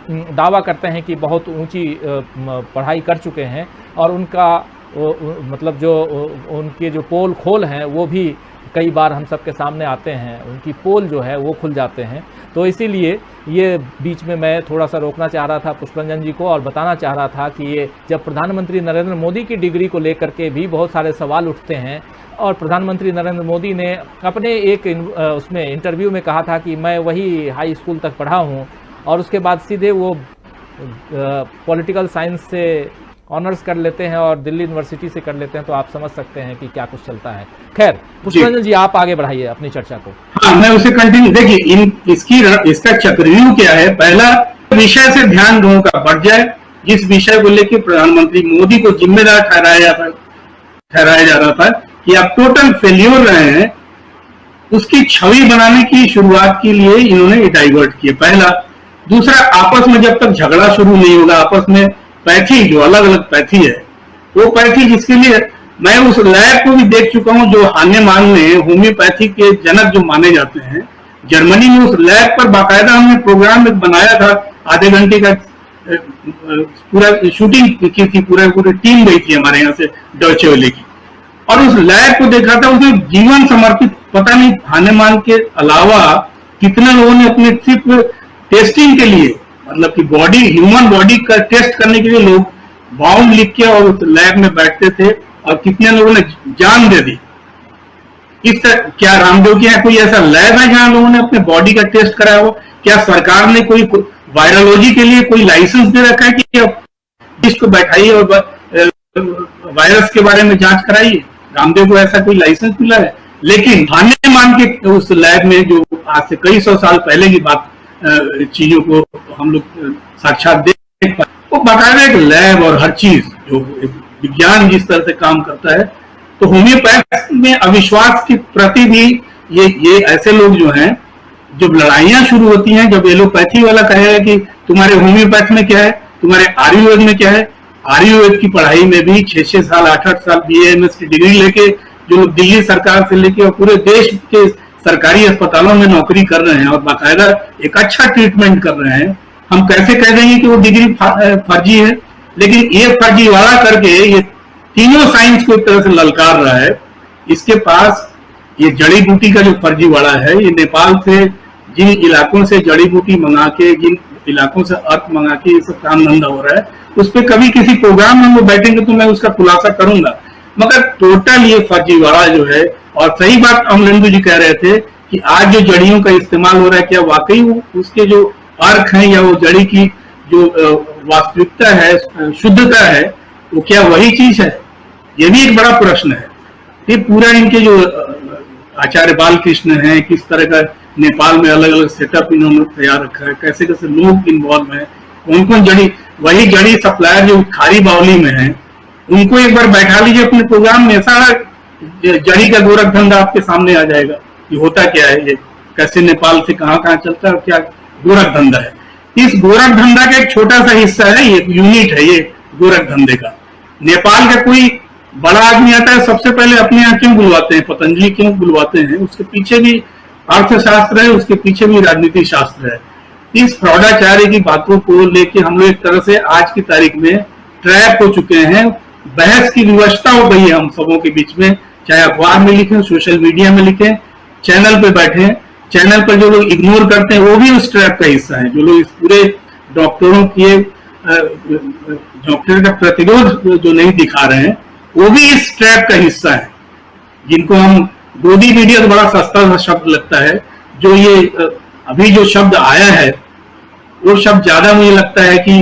दावा करते हैं कि बहुत ऊंची पढ़ाई कर चुके हैं, और उनका मतलब जो उनके जो पोल खोल हैं वो भी कई बार हम सबके सामने आते हैं, उनकी पोल जो है वो खुल जाते हैं। तो इसीलिए ये बीच में मैं थोड़ा सा रोकना चाह रहा था पुष्परंजन जी को, और बताना चाह रहा था कि ये जब प्रधानमंत्री नरेंद्र मोदी की डिग्री को लेकर के भी बहुत सारे सवाल उठते हैं, और प्रधानमंत्री नरेंद्र मोदी ने अपने एक उसमें इंटरव्यू में कहा था कि मैं वही हाई स्कूल तक पढ़ा हूँ, और उसके बाद सीधे वो पॉलिटिकल साइंस से ऑनर्स कर लेते हैं और दिल्ली यूनिवर्सिटी से कर लेते हैं, तो आप समझ सकते हैं कि क्या कुछ चलता है। खैर पुष्परंजन जी आप आगे बढ़ाइए अपनी चर्चा को। हाँ, मैं उसे कंटिन्यू, देखिए इसका चक्रव्यूह क्या है। पहला, विषय से ध्यान लोगों का बढ़ जाए, जिस विषय को लेकर प्रधानमंत्री मोदी को जिम्मेदार ठहराया जा रहा था कि आप टोटल फेल्योर रहे हैं, उसकी छवि बनाने की शुरुआत के लिए इन्होंने डाइवर्ट किया। पहला। दूसरा, आपस में जब तक झगड़ा शुरू नहीं होगा, आपस में पैथी, जो अलग अलग पैथी है, वो पैथी जिसके लिए मैं उस लैब को भी देख चुका हूं जो हानेमान में होम्योपैथी के जनक जो माने जाते हैं, जर्मनी में उस लैब पर बाकायदा हमने प्रोग्राम एक बनाया था, आधे घंटे का पूरा शूटिंग की थी, पूरी टीम गई थी हमारे यहाँ से डॉइचे वेले की, और उस लैब को देखा था, उसमें जीवन समर्पित, पता नहीं हानेमान के अलावा कितने लोगों ने अपने सिर्फ टेस्टिंग के लिए, मतलब कि बॉडी, ह्यूमन बॉडी का टेस्ट करने के लिए लोग बाउंड लिख के और उस लैब में बैठते थे, और कितने लोगों ने जान दे दी। क्या रामदेव के यहाँ कोई ऐसा लैब है जहां लोगों ने अपने बॉडी का टेस्ट कराया हो? क्या सरकार ने कोई वायरोलॉजी के लिए कोई लाइसेंस दे रखा है कि इसको बैठाइए और वायरस के बारे में जांच कराइए? रामदेव को ऐसा कोई लाइसेंस मिला है? लेकिन हानेमान के उस लैब में, जो आज से कई सौ साल पहले की बात, चीजों को हम लोग साक्षात देख पाए, वो बाकायदा एक लैब और हर चीज, जो विज्ञान जिस तरह से काम करता है, तो होम्योपैथ में अविश्वास के प्रति भी ये ऐसे लोग जो हैं, जब लड़ाइयां शुरू होती हैं, जब एलोपैथी वाला कहेगा कि तुम्हारे होम्योपैथ में क्या है, तुम्हारे आयुर्वेद में क्या है, आयुर्वेद की पढ़ाई में भी 6-6 साल 8-8 साल BA-MS की डिग्री लेके जो लोग दिल्ली सरकार से लेके और पूरे देश के सरकारी अस्पतालों में नौकरी कर रहे हैं और बाकायदा एक अच्छा ट्रीटमेंट कर रहे हैं, हम कैसे कह देंगे कि वो डिग्री फर्जी है? लेकिन ये फर्जीवाड़ा करके ये तीनों साइंस को एक तरह से ललकार रहा है। इसके पास ये जड़ी बूटी का जो फर्जीवाड़ा है, ये नेपाल से जिन इलाकों से जड़ी बूटी मंगा के, जिन इलाकों से अर्थ मंगा के ये सब काम धंधा हो रहा है, उस पर कभी किसी प्रोग्राम में वो बैठेंगे तो मैं उसका खुलासा करूंगा, मगर टोटल ये फर्जीवाड़ा जो है। और सही बात अमलेंदु जी कह रहे थे कि आज जो जड़ियों का इस्तेमाल हो रहा है, क्या वाकई उसके जो अर्थ हैं या वो जड़ी की जो वास्तविकता है, शुद्धता है, वो क्या वही चीज है? ये भी एक बड़ा प्रश्न है। ये पूरा इनके जो आचार्य बालकृष्ण हैं, किस तरह का नेपाल में अलग अलग सेटअप इन्होंने तैयार रखा है, कैसे कैसे लोग इन्वॉल्व हैं, कौन कौन जड़ी, वही जड़ी सप्लायर जो खारी बावली में है, उनको एक बार बैठा लीजिए अपने प्रोग्राम में, सारा जड़ी का गोरख धंधा आपके सामने आ जाएगा। ये होता क्या है, ये कैसे नेपाल से कहां कहां चलता है और क्या गोरख धंधा है। इस गोरख धंधा का एक छोटा सा हिस्सा है, ये यूनिट है ये गोरख धंधे का। नेपाल का कोई बड़ा आदमी आता है, सबसे पहले अपने यहाँ क्यों बुलवाते हैं, पतंजलि क्यों बुलवाते हैं? उसके पीछे भी अर्थशास्त्र है, उसके पीछे भी राजनीति शास्त्र है। इस फ्रॉडाचार्य की बातों को लेके हम लोग एक तरह से आज की तारीख में ट्रैप हो चुके हैं। बहस की विवशता हो गई है हम सबों के बीच में, चाहे अखबार में लिखें, सोशल मीडिया में लिखें, चैनल पे बैठे, चैनल पर जो लोग इग्नोर करते हैं वो भी उस ट्रैप का हिस्सा है। जो लोग इस पूरे डॉक्टरों के डॉक्टर का प्रतिरोध जो नहीं दिखा रहे हैं वो भी इस ट्रैप का हिस्सा है, जिनको हम गोदी मीडिया तो बड़ा सस्ता सा शब्द लगता है। जो ये अभी जो शब्द आया है वो शब्द ज्यादा मुझे लगता है कि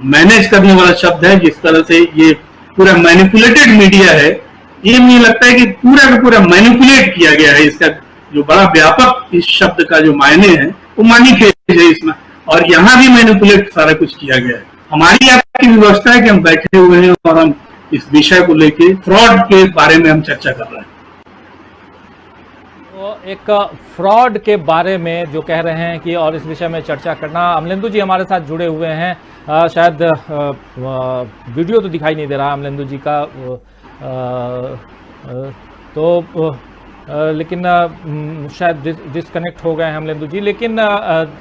मैनेज करने वाला शब्द है। जिस तरह से ये पूरा मैनिपुलेटेड मीडिया है, ये मुझे लगता है कि पूरा का पूरा मैनिपुलेट किया गया है। इसका जो बड़ा व्यापक इस शब्द का जो मायने है वो मानी खेज है इसमें, और यहाँ भी मैनिपुलेट सारा कुछ किया गया है। हमारी आपकी व्यवस्था है कि हम बैठे हुए हैं और हम इस विषय को लेके फ्रॉड के बारे में हम चर्चा कर रहे हैं। तो एक फ्रॉड के बारे में जो कह रहे हैं कि और इस विषय में चर्चा करना, अमलेंदु जी हमारे साथ जुड़े हुए हैं। शायद वीडियो तो दिखाई नहीं दे रहा अमलेंदु जी का, लेकिन शायद डिस्कनेक्ट हो गए हैं अमलेंदु जी। लेकिन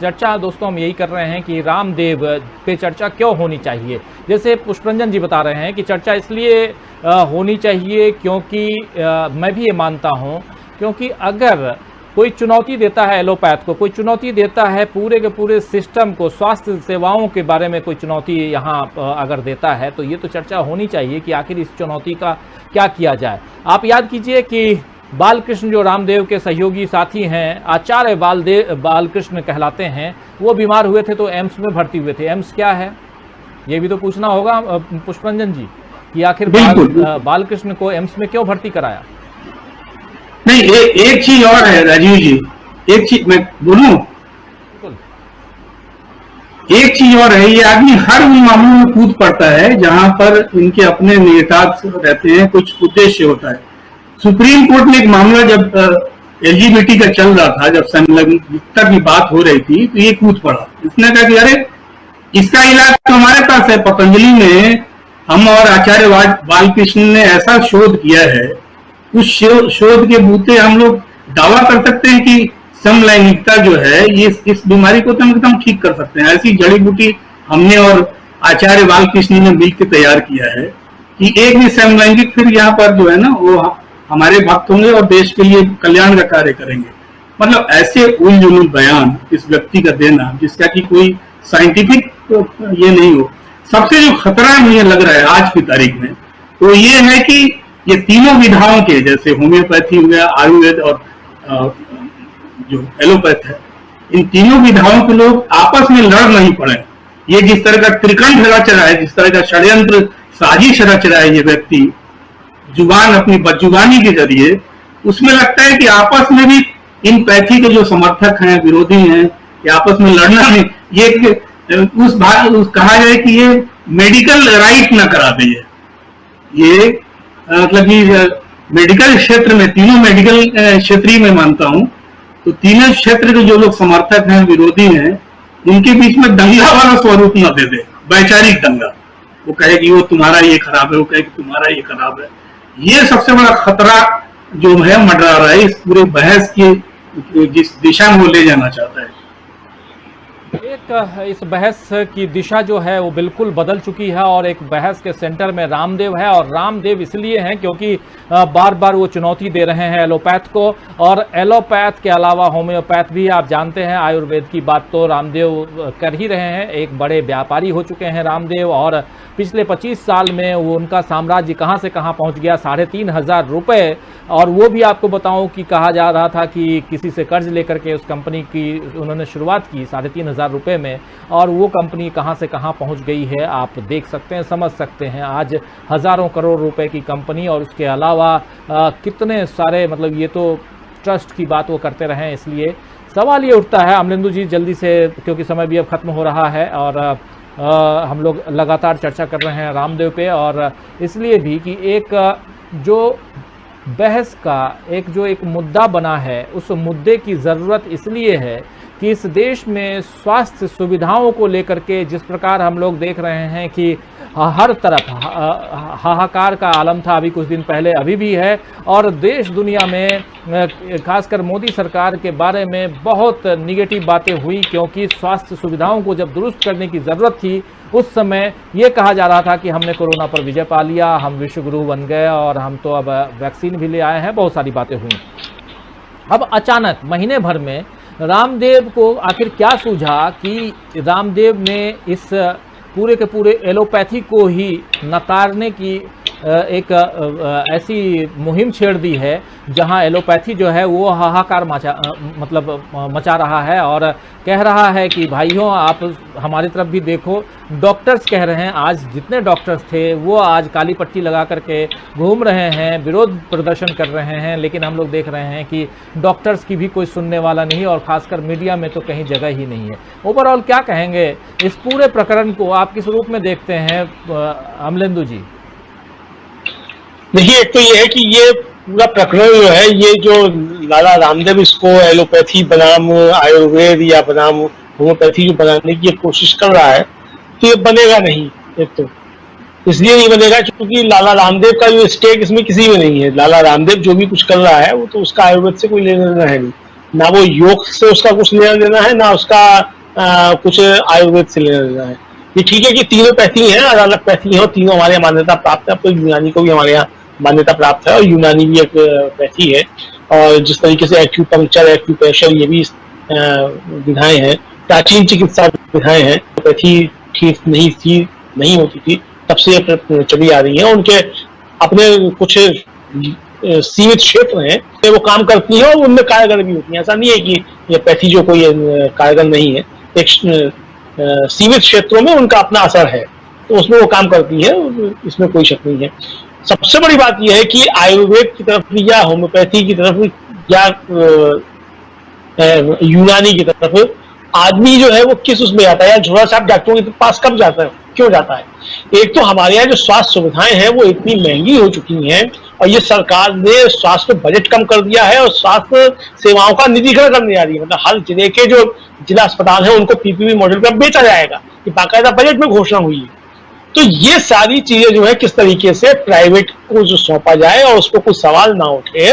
चर्चा दोस्तों हम यही कर रहे हैं कि रामदेव पे चर्चा क्यों होनी चाहिए। जैसे पुष्परंजन जी बता रहे हैं कि चर्चा इसलिए होनी चाहिए क्योंकि मैं भी ये मानता हूँ, क्योंकि अगर कोई चुनौती देता है एलोपैथ को, कोई चुनौती देता है पूरे के पूरे सिस्टम को, स्वास्थ्य सेवाओं के बारे में कोई चुनौती यहाँ अगर देता है, तो ये तो चर्चा होनी चाहिए कि आखिर इस चुनौती का क्या किया जाए। आप याद कीजिए कि बालकृष्ण जो रामदेव के सहयोगी साथी हैं, आचार्य बालकृष्ण कहलाते हैं, वो बीमार हुए थे तो एम्स में भर्ती हुए थे। एम्स क्या है ये भी तो पूछना होगा पुष्परंजन जी, कि आखिर बालकृष्ण को एम्स में क्यों भर्ती कराया। नहीं, एक चीज और है राजीव जी, एक चीज मैं बोलूं, एक चीज और है, ये आदमी हर उन मामलों में कूद पड़ता है जहां पर इनके अपने निहितार्थ रहते हैं, कुछ उद्देश्य होता है। सुप्रीम कोर्ट में एक मामला जब एलजीबीटी का चल रहा था, जब समलैंगिकता की बात हो रही थी, तो ये कूद पड़ा। इसने कहा कि अरे इसका इलाज तो हमारे पास है। पतंजलि में हम और आचार्य बालकृष्ण ने ऐसा शोध किया है, उस शोध के बूते हम लोग दावा कर सकते हैं कि समलैंगिकता जो है ये इस बीमारी को तो हम एकदम ठीक कर सकते हैं। ऐसी जड़ी बूटी हमने और आचार्य बालकृष्ण ने मिलकर तैयार किया है कि एक भी समलैंगिक फिर यहाँ पर जो है ना वो हमारे भक्त होंगे और देश के लिए कल्याण का कार्य करेंगे। मतलब ऐसे उलझुल बयान इस व्यक्ति का देना जिसका कि कोई साइंटिफिक ये नहीं हो। सबसे जो खतरा मुझे लग रहा है आज की तारीख में वो ये है कि ये तीनों विधाओं के, जैसे होम्योपैथी हो गया, आयुर्वेद और जो एलोपैथ है, इन तीनों विधाओं के लोग आपस में लड़ नहीं पड़े। ये जिस तरह का त्रिकंठ रच रहा है, जिस तरह का षड्यंत्र साजिश रच रहा है ये व्यक्ति जुबान अपनी बदजुबानी के जरिए, उसमें लगता है कि आपस में भी इन पैथी के जो समर्थक हैं, विरोधी हैं, कि आपस में लड़ना नहीं, ये कहा जाए कि ये मेडिकल राइट ना करा दे। ये मतलब कि मेडिकल क्षेत्र में, तीनों मेडिकल क्षेत्रीय में मानता हूं, तो तीनों क्षेत्र के जो लोग समर्थक हैं, विरोधी हैं, उनके बीच में दंगा वाला स्वरूप न दे दे, वैचारिक दंगा। वो कहे कि वो तुम्हारा ये खराब है, वो कहे कि तुम्हारा ये खराब है। ये सबसे बड़ा खतरा जो है मंडरा रहा है इस पूरे बहस की जिस दिशा में वो ले जाना चाहता है। इस बहस की दिशा जो है वो बिल्कुल बदल चुकी है और एक बहस के सेंटर में रामदेव है। और रामदेव इसलिए हैं क्योंकि बार बार वो चुनौती दे रहे हैं एलोपैथ को, और एलोपैथ के अलावा होम्योपैथ भी, आप जानते हैं आयुर्वेद की बात तो रामदेव कर ही रहे हैं। एक बड़े व्यापारी हो चुके हैं रामदेव, और पिछले 25 साल में वो उनका साम्राज्य कहां से कहां पहुंच गया, 3,500 रुपये। और वो भी आपको बताऊं कि कहा जा रहा था कि किसी से कर्ज लेकर के उस कंपनी की उन्होंने शुरुआत की 3,500 रुपये में, और वो कंपनी कहां से कहां पहुंच गई है आप देख सकते हैं, समझ सकते हैं। आज हज़ारों करोड़ रुपए की कंपनी, और उसके अलावा कितने सारे, मतलब ये तो ट्रस्ट की बात वो करते रहे। इसलिए सवाल ये उठता है अमलेंदु जी, जल्दी से, क्योंकि समय भी अब खत्म हो रहा है और हम लोग लगातार चर्चा कर रहे हैं रामदेव पे, और इसलिए भी कि एक जो बहस का एक मुद्दा बना है, उस मुद्दे की ज़रूरत इसलिए है कि इस देश में स्वास्थ्य सुविधाओं को लेकर के जिस प्रकार हम लोग देख रहे हैं कि हर तरफ हाहाकार का आलम था अभी कुछ दिन पहले, अभी भी है, और देश दुनिया में खासकर मोदी सरकार के बारे में बहुत निगेटिव बातें हुई, क्योंकि स्वास्थ्य सुविधाओं को जब दुरुस्त करने की ज़रूरत थी उस समय ये कहा जा रहा था कि हमने कोरोना पर विजय पा लिया, हम विश्व गुरु बन गए और हम तो अब वैक्सीन भी ले आए हैं, बहुत सारी बातें हुई। अब अचानक महीने भर में रामदेव को आखिर क्या सूझा कि रामदेव ने इस पूरे के पूरे एलोपैथी को ही नकारने की एक ऐसी मुहिम छेड़ दी है जहां एलोपैथी जो है वो हाहाकार मचा रहा है और कह रहा है कि भाइयों आप हमारी तरफ भी देखो। डॉक्टर्स कह रहे हैं, आज जितने डॉक्टर्स थे वो आज काली पट्टी लगा करके घूम रहे हैं, विरोध प्रदर्शन कर रहे हैं, लेकिन हम लोग देख रहे हैं कि डॉक्टर्स की भी कोई सुनने वाला नहीं और खासकर मीडिया में तो कहीं जगह ही नहीं है। ओवरऑल क्या कहेंगे इस पूरे प्रकरण को, आप किस रूप में देखते हैं अमलेंदु जी? देखिए, एक तो ये है कि ये पूरा प्रकरण जो है, ये जो लाला रामदेव इसको एलोपैथी बनाम आयुर्वेद या बनाम होम्योपैथी जो बनाने की कोशिश कर रहा है, तो ये बनेगा नहीं। एक तो इसलिए नहीं बनेगा क्योंकि लाला रामदेव का जो स्टेक इसमें किसी में नहीं है। लाला रामदेव जो भी कुछ कर रहा है वो तो उसका आयुर्वेद से कोई लेना देना है नहीं, ना वो योग से उसका कुछ लेना देना है, ना उसका कुछ आयुर्वेद से लेना देना है। ये ठीक है कि तीनों पैथी हैं, अलग अलग पैथी हैं और तीनों हमारे यहाँ मान्यता प्राप्त है। अब तो यूनानी को भी हमारे यहाँ मान्यता प्राप्त है और यूनानी भी एक पैथी है। और जिस तरीके से एक्यूपंक्चर, एक्यूप्रेशर ये भी विधाएं हैं, प्राचीन चिकित्सा विधाएं हैं। पैथी ठीक नहीं होती थी, तब से चली आ रही है। उनके अपने कुछ सीमित क्षेत्र हैं वो काम करती है और उनमें कारगर भी होती है। ऐसा नहीं है कि ये पैथी जो कोई कारगर नहीं है, एक सीमित क्षेत्रों में उनका अपना असर है, तो उसमें वो काम करती है, इसमें कोई शक नहीं है। सबसे बड़ी बात यह है कि आयुर्वेद की तरफ या होम्योपैथी की तरफ या यूनानी की तरफ आदमी जो है वो किस उसमें जाता है, या झोला साहब डॉक्टरों के पास कब जाता है, क्यों जाता है? एक तो हमारे यहाँ जो स्वास्थ्य सुविधाएं हैं वो इतनी महंगी हो चुकी हैं और ये सरकार ने स्वास्थ्य बजट कम कर दिया है और स्वास्थ्य सेवाओं का निजीकरण करने जा रही है। मतलब हर जिले के जो जिला अस्पताल है उनको पीपीपी मॉडल पर बेचा जाएगा, ये बाकायदा बजट में घोषणा हुई है। तो ये सारी चीजें जो है किस तरीके से प्राइवेट को जो सौंपा जाए और उसको कोई सवाल ना उठे,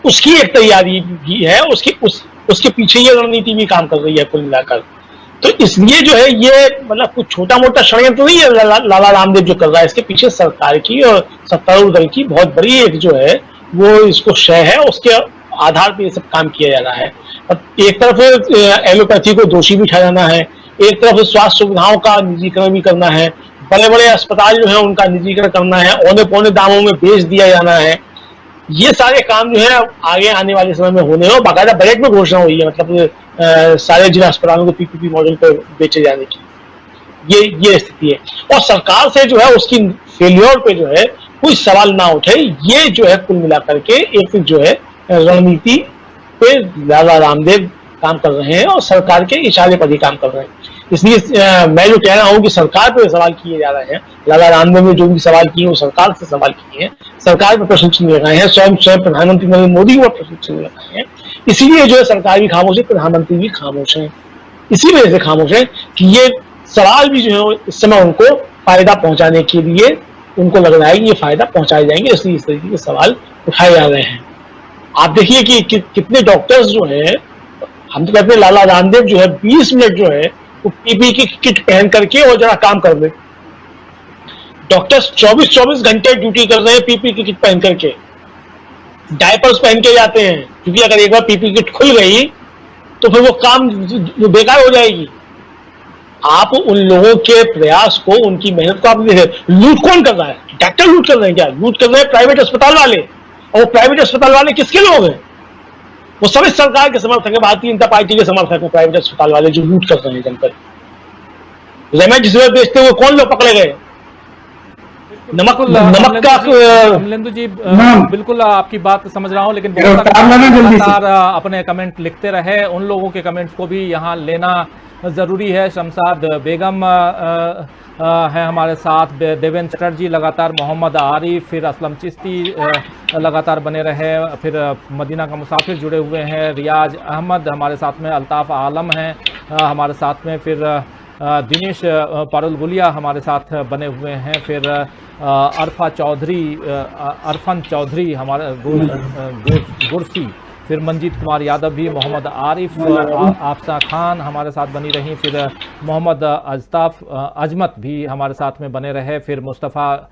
उसकी एक तैयारी भी है, उसके पीछे ये रणनीति भी काम कर रही है कुल मिलाकर। तो इसलिए जो है ये मतलब कुछ छोटा मोटा षड्यंत्र नहीं है लाला रामदेव जो कर रहा है, इसके पीछे सरकार की और सत्तारूढ़ दल की बहुत बड़ी एक जो है वो इसको शय है, उसके आधार पर ये सब काम किया जा रहा है। एक तरफ एलोपैथी को दोषी भी ठहराना है, एक तरफ स्वास्थ्य सुविधाओं का निजीकरण भी करना है, बड़े बड़े अस्पताल जो है उनका निजीकरण करना है, औने पौने दामों में बेच दिया जाना है। ये सारे काम जो है आगे आने वाले समय में होने हैं और बाकायदा बजट में घोषणा हुई है, मतलब सारे जिला अस्पतालों को पीपीपी मॉडल पर बेचे जाने की ये स्थिति है। और सरकार से जो है उसकी फेल्योर पे जो है कोई सवाल ना उठे, ये जो है कुल मिलाकर के एक जो है रणनीति पे लाला रामदेव काम कर रहे हैं और सरकार के इशारे पर ही काम कर रहे हैं। इसलिए मैं जो कह रहा हूं कि सरकार पर सवाल किए जा रहे हैं, लाला रामदेव ने जो भी सवाल किए वो सरकार से सवाल किए हैं, सरकार पर प्रश्न चिन्ह लगाए हैं, स्वयं प्रधानमंत्री नरेंद्र मोदी को प्रश्न चिन्ह लगाए हैं। इसीलिए जो है सरकार भी खामोश है, प्रधानमंत्री भी खामोश है, इसी वजह से खामोश है कि ये सवाल भी जो है इस समय उनको फायदा पहुंचाने के लिए उनको लग रहा है कि ये फायदा पहुंचाए जाएंगे, इसलिए इस तरीके के सवाल उठाए जा रहे हैं। आप देखिए कि कितने डॉक्टर्स जो है, हम तो कहते हैं लाला रामदेव जो है 20 मिनट जो है वो पीपी की किट पहन करके और जरा काम कर ले। डॉक्टर्स 24 घंटे ड्यूटी कर रहे हैं पीपी की किट पहन करके, डायपर्स पहन के जाते हैं, क्योंकि अगर एक बार पीपी किट खुल गई तो फिर वो काम बेकार हो जाएगी। आप उन लोगों के प्रयास को, उनकी मेहनत को आप देखें। लूट कौन कर रहा है? डॉक्टर लूट कर रहे हैं क्या? लूट कर रहे हैं प्राइवेट अस्पताल वाले। और वो प्राइवेट अस्पताल वाले किसके लोग हैं? वो सभी सरकार के समर्थक है, भारतीय जनता पार्टी के समर्थक है। प्राइवेट अस्पताल वाले जो लूट कर रहे हैं जनता, रेमेड जिसमें बेचते हुए कौन लोग पकड़े गए? नमक का अमलेंदु जी बिल्कुल आपकी बात समझ रहा हूं, लेकिन लगातार अपने कमेंट लिखते रहे, उन लोगों के कमेंट्स को भी यहाँ लेना जरूरी है। शमशाद बेगम है हमारे साथ, देवेंद्र चटर्जी लगातार, मोहम्मद आरिफ, फिर असलम चिश्ती लगातार बने रहे, फिर मदीना का मुसाफिर जुड़े हुए हैं, रियाज अहमद हमारे साथ में, अल्ताफ आलम हैं हमारे साथ में, फिर दिनेश पारुल गुलिया हमारे साथ बने हुए हैं, फिर अरफन चौधरी हमारे गुरसी, फिर मंजीत कुमार यादव भी, मोहम्मद आरिफ, आफसा खान हमारे साथ बनी रही, फिर मोहम्मद अजमत भी हमारे साथ में बने रहे, फिर मुस्तफ़ा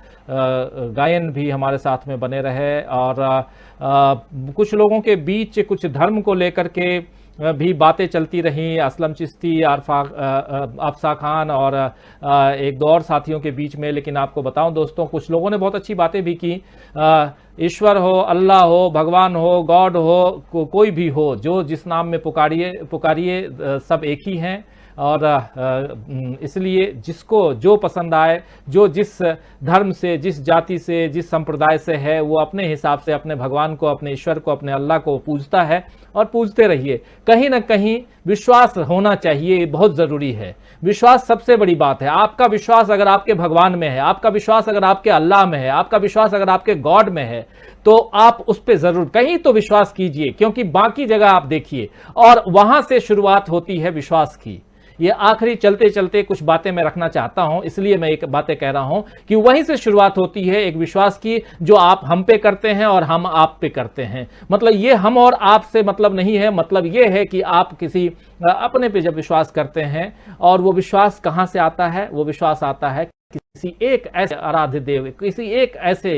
गायन भी हमारे साथ में बने रहे। और कुछ लोगों के बीच कुछ धर्म को लेकर के भी बातें चलती रहीं, असलम चिश्ती, अफसा खान और एक दो और साथियों के बीच में। लेकिन आपको बताऊं दोस्तों, कुछ लोगों ने बहुत अच्छी बातें भी की। ईश्वर हो, अल्लाह हो, भगवान हो, गॉड हो, कोई भी हो, जो जिस नाम में पुकारिए सब एक ही हैं। और इसलिए जिसको जो पसंद आए, जो जिस धर्म से, जिस जाति से, जिस संप्रदाय से है, वो अपने हिसाब से अपने भगवान को, अपने ईश्वर को, अपने अल्लाह को पूजता है और पूजते रहिए। कहीं ना कहीं विश्वास होना चाहिए, बहुत ज़रूरी है। विश्वास सबसे बड़ी बात है। आपका विश्वास अगर आपके भगवान में है, आपका विश्वास अगर आपके अल्लाह में है, आपका विश्वास अगर आपके गॉड में है, तो आप उस पर ज़रूर कहीं तो विश्वास कीजिए, क्योंकि बाकी जगह आप देखिए और वहां से शुरुआत होती है विश्वास की। ये आखिरी चलते चलते कुछ बातें मैं रखना चाहता हूं, इसलिए मैं एक बातें कह रहा हूं कि वहीं से शुरुआत होती है एक विश्वास की, जो आप हम पे करते हैं और हम आप पे करते हैं। मतलब ये हम और आप से मतलब नहीं है, मतलब ये है कि आप किसी अपने पे जब विश्वास करते हैं, और वो विश्वास कहां से आता है? वो विश्वास आता है किसी एक ऐसे आराध्य देव, किसी एक ऐसे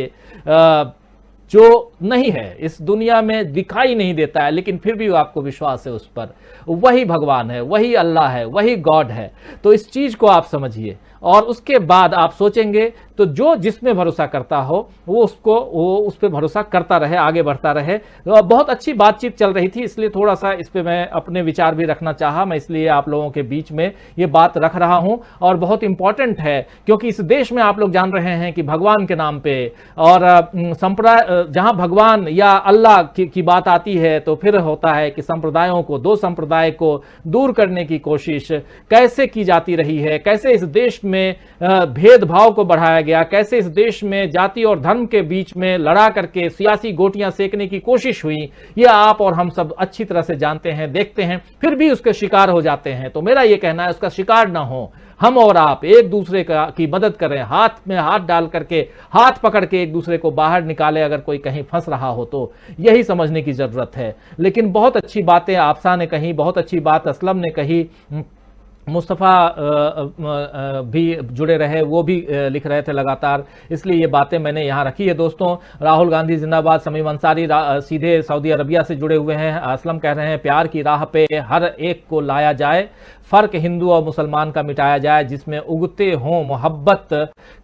जो नहीं है, इस दुनिया में दिखाई नहीं देता है, लेकिन फिर भी आपको विश्वास है उस पर। वही भगवान है, वही अल्लाह है, वही गॉड है। तो इस चीज को आप समझिए और उसके बाद आप सोचेंगे तो जो जिसमें भरोसा करता हो वो उस पर भरोसा करता रहे, आगे बढ़ता रहे। बहुत अच्छी बातचीत चल रही थी, इसलिए थोड़ा सा इस पे मैं अपने विचार भी रखना चाहा। मैं इसलिए आप लोगों के बीच में ये बात रख रहा हूं और बहुत इंपॉर्टेंट है, क्योंकि इस देश में आप लोग जान रहे हैं कि भगवान के नाम पे और संप्रदाय, जहां भगवान या अल्लाह की बात आती है तो फिर होता है कि संप्रदायों को, दो संप्रदाय को दूर करने की कोशिश कैसे की जाती रही है, कैसे इस देश में भेदभाव को बढ़ाया गया, कैसे इस देश में जाति और धर्म के बीच में लड़ा करके सियासी गोटियां सेकने की कोशिश हुई, यह आप और हम सब अच्छी तरह से जानते हैं, देखते हैं, फिर भी उसके शिकार हो जाते हैं। तो मेरा यह कहना है उसका शिकार ना हो, हम और आप एक दूसरे की मदद करें, हाथ में हाथ डाल करके, हाथ पकड़ के एक दूसरे को बाहर निकाले, अगर कोई कहीं फंस रहा हो तो। यही समझने की जरूरत है। लेकिन बहुत अच्छी बातें आपसा ने कही, बहुत अच्छी बात असलम ने कही, मुस्तफ़ा भी जुड़े रहे, वो भी लिख रहे थे लगातार, इसलिए ये बातें मैंने यहाँ रखी है दोस्तों। राहुल गांधी जिंदाबाद, समीम अंसारी सीधे सऊदी अरबिया से जुड़े हुए हैं। असलम कह रहे हैं प्यार की राह पे हर एक को लाया जाए, फर्क हिंदू और मुसलमान का मिटाया जाए, जिसमें उगते हों मोहब्बत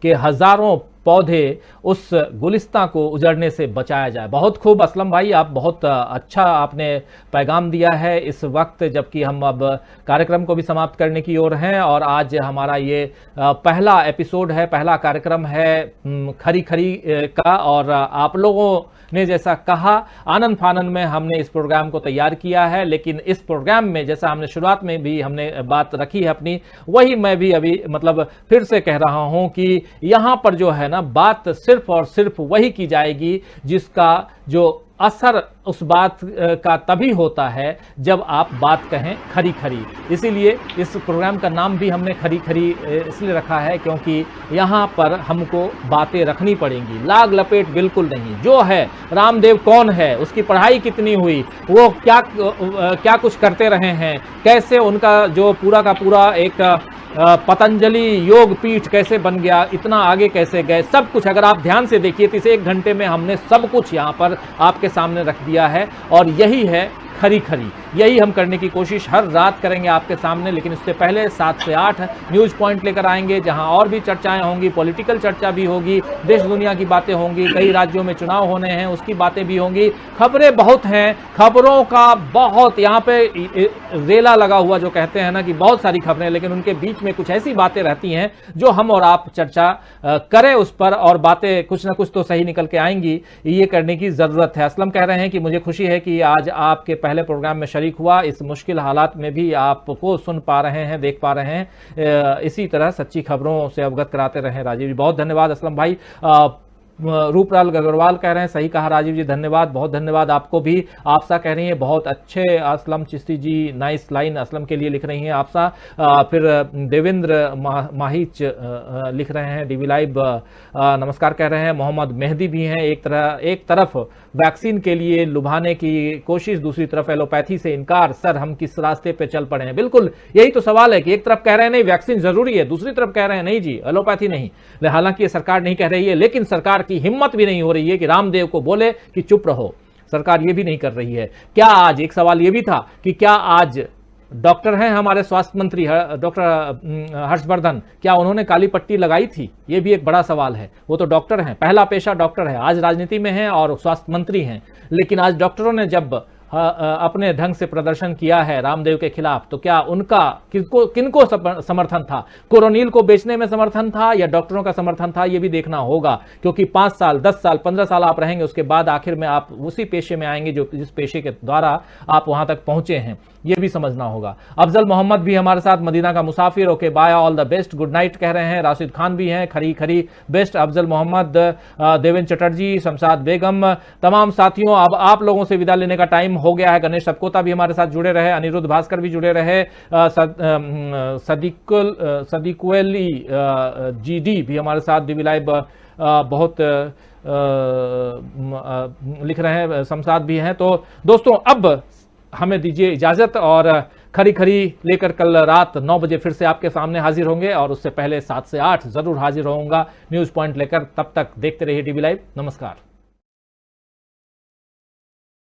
के हजारों पौधे, उस गुलिस्तां को उजड़ने से बचाया जाए। बहुत खूब असलम भाई, आप बहुत अच्छा आपने पैगाम दिया है इस वक्त, जबकि हम अब कार्यक्रम को भी समाप्त करने की ओर हैं। और आज हमारा ये पहला एपिसोड है, पहला कार्यक्रम है खरी खरी का, और आप लोगों ने जैसा कहा आनंद फानन में हमने इस प्रोग्राम को तैयार किया है। लेकिन इस प्रोग्राम में जैसा हमने शुरुआत में भी हमने बात रखी है अपनी, वही मैं भी अभी मतलब फिर से कह रहा हूं कि यहां पर जो है ना, बात सिर्फ और सिर्फ वही की जाएगी जिसका जो असर उस बात का तभी होता है जब आप बात कहें खरी खरी। इसीलिए इस प्रोग्राम का नाम भी हमने खरी खरी इसलिए रखा है क्योंकि यहाँ पर हमको बातें रखनी पड़ेंगी, लाग लपेट बिल्कुल नहीं। जो है रामदेव कौन है, उसकी पढ़ाई कितनी हुई, वो क्या कुछ करते रहे हैं, कैसे उनका जो पूरा का पूरा एक पतंजलि योग पीठ कैसे बन गया, इतना आगे कैसे गए, सब कुछ अगर आप ध्यान से देखिए तो इस 1 घंटे में हमने सब कुछ यहाँ पर आपके सामने रख दिया है। और यही है खरी खरी, यही हम करने की कोशिश हर रात करेंगे आपके सामने। लेकिन इससे पहले 7 से 8 न्यूज पॉइंट लेकर आएंगे, जहां और भी चर्चाएं होंगी, पॉलिटिकल चर्चा भी होगी, देश दुनिया की बातें होंगी, कई राज्यों में चुनाव होने हैं उसकी बातें भी होंगी, खबरें बहुत हैं, खबरों का बहुत यहाँ पे रेला लगा हुआ, जो कहते हैं ना कि बहुत सारी खबरें, लेकिन उनके बीच में कुछ ऐसी बातें रहती हैं जो हम और आप चर्चा करें उस पर, और बातें कुछ ना कुछ तो सही निकल के आएंगी, ये करने की जरूरत है। असलम कह रहे हैं कि मुझे खुशी है कि आज आपके पहले प्रोग्राम में शरीक हुआ, इस मुश्किल हालात में भी आपको सुन पा रहे हैं, देख पा रहे हैं, इसी तरह सच्ची खबरों से अवगत कराते रहे। राजीव जी बहुत धन्यवाद। असलम भाई रूपलाल अग्रवाल कह रहे हैं सही कहा राजीव जी, धन्यवाद, बहुत धन्यवाद आपको भी। आपसा कह रही हैं बहुत अच्छे, असलम चिश्ती जी नाइस लाइन असलम के लिए लिख रही हैं आपसा। फिर देवेंद्र माहिच लिख रहे हैं डीवी लाइव नमस्कार कह रहे हैं। मोहम्मद मेहदी भी हैं, एक तरफ वैक्सीन के लिए लुभाने की कोशिश, दूसरी तरफ एलोपैथी से इनकार, सर हम किस रास्ते पे चल पड़े हैं। बिल्कुल यही तो सवाल है कि एक तरफ कह रहे हैं नहीं वैक्सीन जरूरी है, दूसरी तरफ कह रहे हैं नहीं जी एलोपैथी नहीं। हालांकि ये सरकार नहीं कह रही है, लेकिन सरकार की हिम्मत भी नहीं हो रही है कि रामदेव को बोले कि चुप रहो। सरकार ये भी नहीं कर रही है। क्या आज एक सवाल ये भी था कि क्या आज डॉक्टर हैं हमारे स्वास्थ्य मंत्री डॉक्टर हर्षवर्धन, क्या उन्होंने काली पट्टी लगाई थी? ये भी एक बड़ा सवाल है। वो तो डॉक्टर हैं, पहला पेशा डॉक्टर है, आज राजनीति में हैं और स्वास्थ्य मंत्री हैं, लेकिन आज डॉक्टरों ने जब अपने ढंग से प्रदर्शन किया है रामदेव के खिलाफ, तो क्या उनका किनको समर्थन था? कोरोनिल को बेचने में समर्थन था या डॉक्टरों का समर्थन था? यह भी देखना होगा, क्योंकि 5 साल 10 साल 15 साल आप रहेंगे, उसके बाद आखिर में आप उसी पेशे में आएंगे जिस पेशे के द्वारा आप वहां तक पहुंचे हैं। यह भी समझना होगा। अफजल मोहम्मद भी हमारे साथ, मदीना का मुसाफिर, okay bye, all the best, good night कह रहे हैं। राशिद खान भी हैं, खरी खरी बेस्ट, अफजल मोहम्मद, देवेंद्र चटर्जी, शमशाद बेगम, तमाम साथियों अब आप लोगों से विदा लेने का टाइम हो गया है। गणेश सबकोता भी हमारे साथ जुड़े रहे, अनिरुद्ध भास्कर भी जुड़े रहे, सदीकुएली जीडी भी हमारे साथ दिव्य लाइव बहुत लिख रहे हैं, शमशाद भी हैं। तो दोस्तों अब हमें दीजिए इजाजत और खरी खरी लेकर कल रात 9 बजे फिर से आपके सामने हाजिर होंगे, और उससे पहले 7 से 8 जरूर हाजिर होऊंगा न्यूज पॉइंट लेकर। तब तक देखते रहिए टीवी लाइव। नमस्कार।